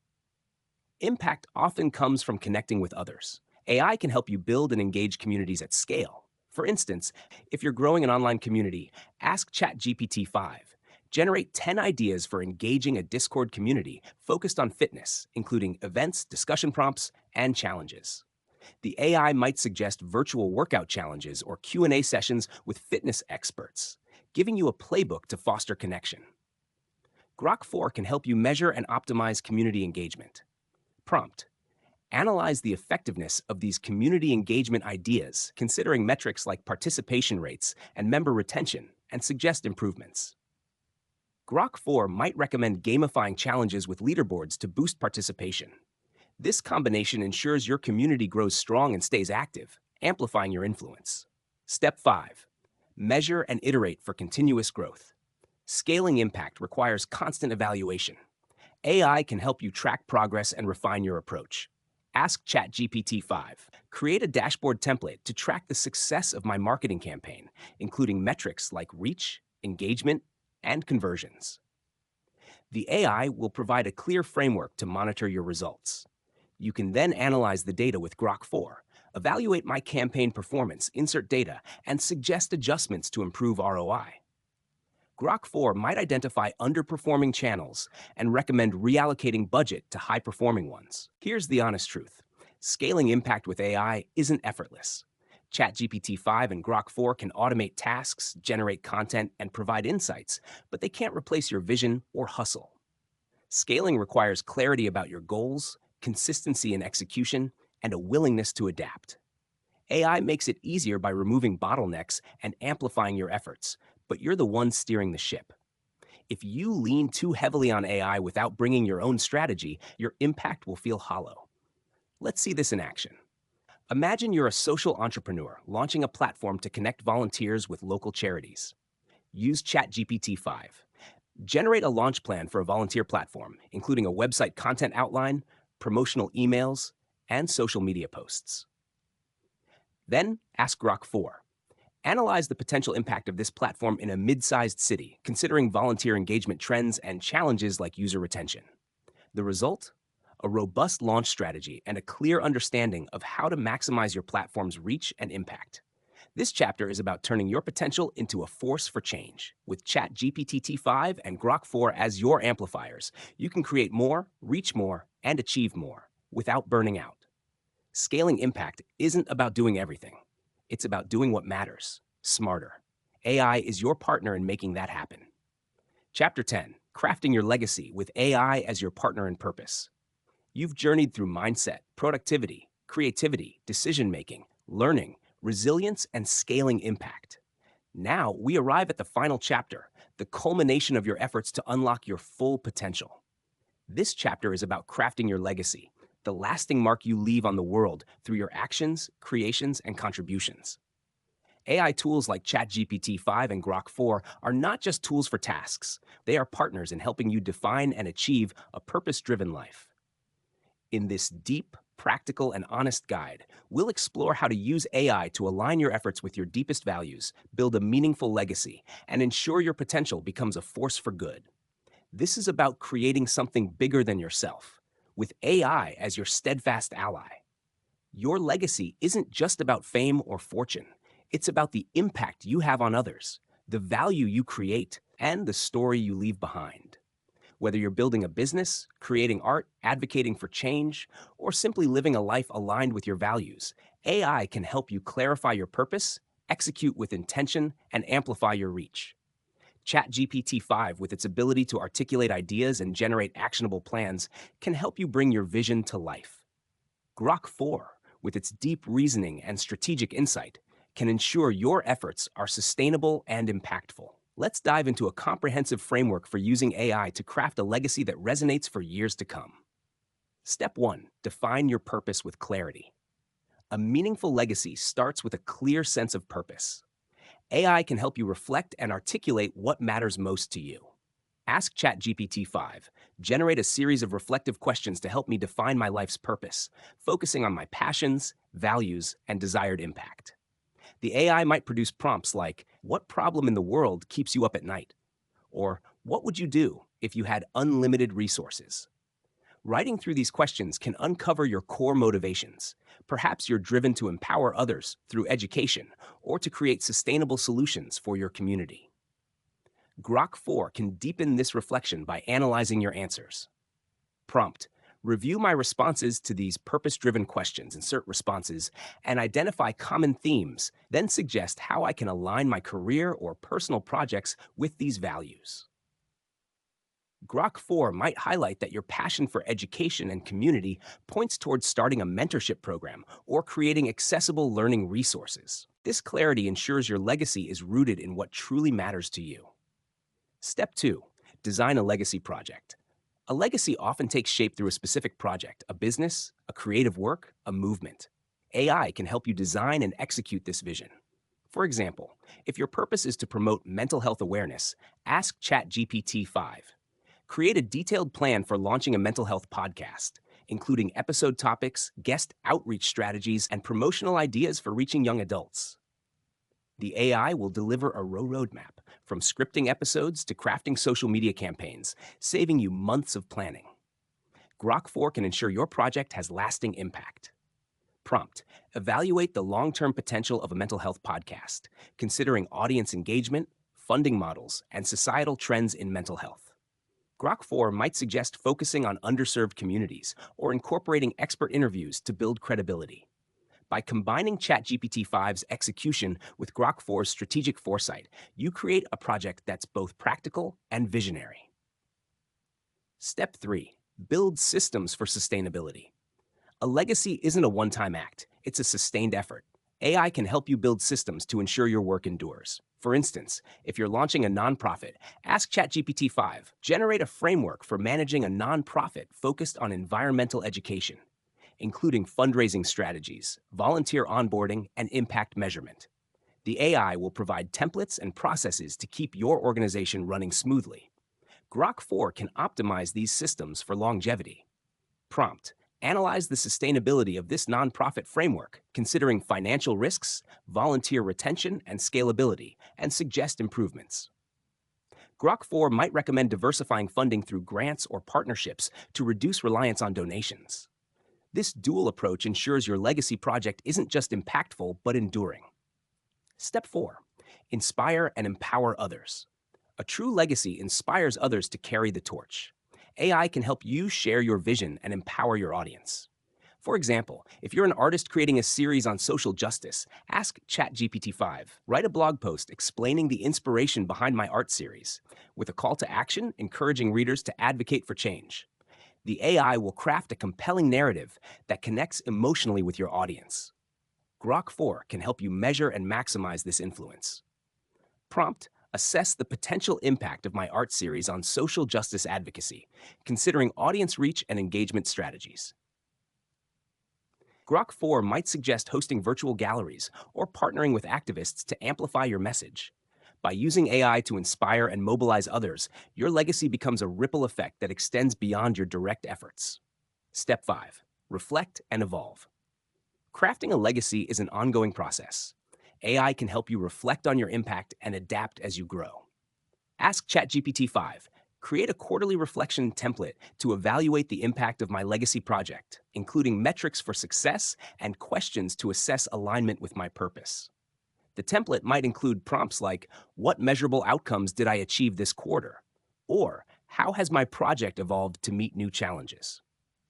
Impact often comes from connecting with others. AI can help you build and engage communities at scale. For instance, if you're growing an online community, ask ChatGPT 5. Generate 10 ideas for engaging a Discord community focused on fitness, including events, discussion prompts, and challenges. The AI might suggest virtual workout challenges or Q&A sessions with fitness experts, giving you a playbook to foster connection. Grok 4 can help you measure and optimize community engagement. Prompt. Analyze the effectiveness of these community engagement ideas, considering metrics like participation rates and member retention, and suggest improvements. Grok 4 might recommend gamifying challenges with leaderboards to boost participation. This combination ensures your community grows strong and stays active, amplifying your influence. Step 5. Measure and iterate for continuous growth. Scaling impact requires constant evaluation. AI can help you track progress and refine your approach. Ask ChatGPT 5. Create a dashboard template to track the success of my marketing campaign, including metrics like reach, engagement, and conversions. The AI will provide a clear framework to monitor your results. You can then analyze the data with Grok 4, Evaluate my campaign performance, insert data, and suggest adjustments to improve ROI. Grok 4 might identify underperforming channels and recommend reallocating budget to high-performing ones. Here's the honest truth. Scaling impact with AI isn't effortless. ChatGPT 5 and Grok 4 can automate tasks, generate content, and provide insights, but they can't replace your vision or hustle. Scaling requires clarity about your goals, consistency in execution, and a willingness to adapt. AI makes it easier by removing bottlenecks and amplifying your efforts, but you're the one steering the ship. If you lean too heavily on AI without bringing your own strategy, your impact will feel hollow. Let's see this in action. Imagine you're a social entrepreneur launching a platform to connect volunteers with local charities. Use ChatGPT 5. Generate a launch plan for a volunteer platform, including a website content outline, promotional emails, and social media posts. Then ask Grok 4. Analyze the potential impact of this platform in a mid-sized city, considering volunteer engagement trends and challenges like user retention. The result? A robust launch strategy and a clear understanding of how to maximize your platform's reach and impact. This chapter is about turning your potential into a force for change. With ChatGPT 5 and Grok 4 as your amplifiers, you can create more, reach more, and achieve more without burning out. Scaling impact isn't about doing everything. It's about doing what matters, smarter. AI is your partner in making that happen. Chapter 10, Crafting Your Legacy with AI as your partner in purpose. You've journeyed through mindset, productivity, creativity, decision-making, learning, resilience, and scaling impact. Now we arrive at the final chapter, the culmination of your efforts to unlock your full potential. This chapter is about crafting your legacy, the lasting mark you leave on the world through your actions, creations, and contributions. AI tools like ChatGPT 5 and Grok 4 are not just tools for tasks. They are partners in helping you define and achieve a purpose-driven life. In this deep, practical, and honest guide, we'll explore how to use AI to align your efforts with your deepest values, build a meaningful legacy, and ensure your potential becomes a force for good. This is about creating something bigger than yourself, with AI as your steadfast ally. Your legacy isn't just about fame or fortune. It's about the impact you have on others, the value you create, and the story you leave behind. Whether you're building a business, creating art, advocating for change, or simply living a life aligned with your values, AI can help you clarify your purpose, execute with intention, and amplify your reach. ChatGPT 5, with its ability to articulate ideas and generate actionable plans, can help you bring your vision to life. Grok 4, with its deep reasoning and strategic insight, can ensure your efforts are sustainable and impactful. Let's dive into a comprehensive framework for using AI to craft a legacy that resonates for years to come. Step 1. Define your purpose with clarity. A meaningful legacy starts with a clear sense of purpose. AI can help you reflect and articulate what matters most to you. Ask ChatGPT 5. Generate a series of reflective questions to help me define my life's purpose, focusing on my passions, values, and desired impact. The AI might produce prompts like, "What problem in the world keeps you up at night?" Or, "What would you do if you had unlimited resources?" Writing through these questions can uncover your core motivations. Perhaps you're driven to empower others through education or to create sustainable solutions for your community. Grok 4 can deepen this reflection by analyzing your answers. Prompt: review my responses to these purpose-driven questions, insert responses, and identify common themes, then suggest how I can align my career or personal projects with these values. Grok 4 might highlight that your passion for education and community points towards starting a mentorship program or creating accessible learning resources. This clarity ensures your legacy is rooted in what truly matters to you. Step 2. Design a legacy project. A legacy often takes shape through a specific project, a business, a creative work, a movement. AI can help you design and execute this vision. For example, if your purpose is to promote mental health awareness, ask ChatGPT 5. Create a detailed plan for launching a mental health podcast, including episode topics, guest outreach strategies, and promotional ideas for reaching young adults. The AI will deliver a roadmap, from scripting episodes to crafting social media campaigns, saving you months of planning. Grok 4 can ensure your project has lasting impact. Prompt: evaluate the long term potential of a mental health podcast, considering audience engagement, funding models, and societal trends in mental health. Grok 4 might suggest focusing on underserved communities or incorporating expert interviews to build credibility. By combining ChatGPT 5's execution with Grok 4's strategic foresight, you create a project that's both practical and visionary. Step 3: build systems for sustainability. A legacy isn't a one time act, it's a sustained effort. AI can help you build systems to ensure your work endures. For instance, if you're launching a nonprofit, ask ChatGPT 5, generate a framework for managing a nonprofit focused on environmental education, including fundraising strategies, volunteer onboarding, and impact measurement. The AI will provide templates and processes to keep your organization running smoothly. Grok 4 can optimize these systems for longevity. Prompt: analyze the sustainability of this nonprofit framework, considering financial risks, volunteer retention, and scalability, and suggest improvements. Grok 4 might recommend diversifying funding through grants or partnerships to reduce reliance on donations. This dual approach ensures your legacy project isn't just impactful, but enduring. Step 4: inspire and empower others. A true legacy inspires others to carry the torch. AI can help you share your vision and empower your audience. For example, if you're an artist creating a series on social justice, ask ChatGPT 5, write a blog post explaining the inspiration behind my art series, with a call to action encouraging readers to advocate for change. The AI will craft a compelling narrative that connects emotionally with your audience. Grok 4 can help you measure and maximize this influence. Prompt: assess the potential impact of my art series on social justice advocacy, considering audience reach and engagement strategies. Grok 4 might suggest hosting virtual galleries or partnering with activists to amplify your message. By using AI to inspire and mobilize others, your legacy becomes a ripple effect that extends beyond your direct efforts. Step 5: reflect and evolve. Crafting a legacy is an ongoing process. AI can help you reflect on your impact and adapt as you grow. Ask ChatGPT 5, create a quarterly reflection template to evaluate the impact of my legacy project, including metrics for success and questions to assess alignment with my purpose. The template might include prompts like, what measurable outcomes did I achieve this quarter? Or, how has my project evolved to meet new challenges?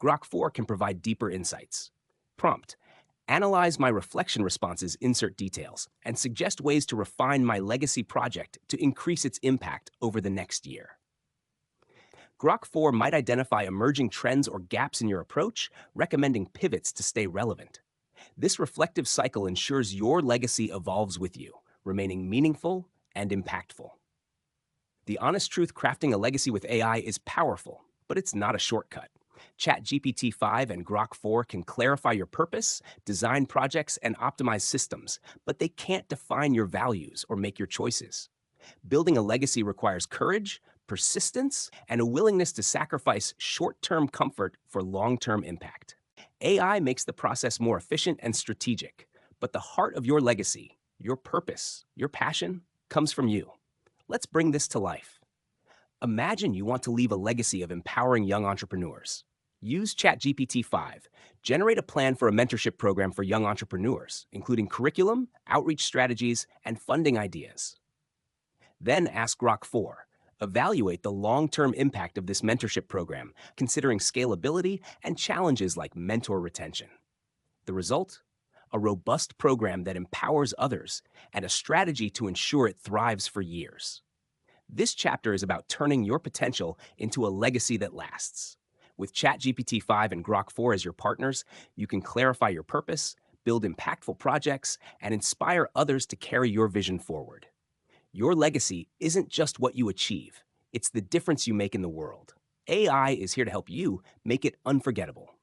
Grok 4 can provide deeper insights. Prompt: analyze my reflection responses, insert details, and suggest ways to refine my legacy project to increase its impact over the next year. Grok 4 might identify emerging trends or gaps in your approach, recommending pivots to stay relevant. This reflective cycle ensures your legacy evolves with you, remaining meaningful and impactful. The honest truth: crafting a legacy with AI is powerful, but it's not a shortcut. ChatGPT 5 and Grok 4 can clarify your purpose, design projects, and optimize systems, but they can't define your values or make your choices. Building a legacy requires courage, persistence, and a willingness to sacrifice short-term comfort for long-term impact. AI makes the process more efficient and strategic, but the heart of your legacy, your purpose, your passion, comes from you. Let's bring this to life. Imagine you want to leave a legacy of empowering young entrepreneurs. Use ChatGPT 5. Generate a plan for a mentorship program for young entrepreneurs, including curriculum, outreach strategies, and funding ideas. Then ask Grok 4. Evaluate the long-term impact of this mentorship program, considering scalability and challenges like mentor retention. The result? A robust program that empowers others and a strategy to ensure it thrives for years. This chapter is about turning your potential into a legacy that lasts. With ChatGPT 5 and Grok 4 as your partners, you can clarify your purpose, build impactful projects, and inspire others to carry your vision forward. Your legacy isn't just what you achieve, it's the difference you make in the world. AI is here to help you make it unforgettable.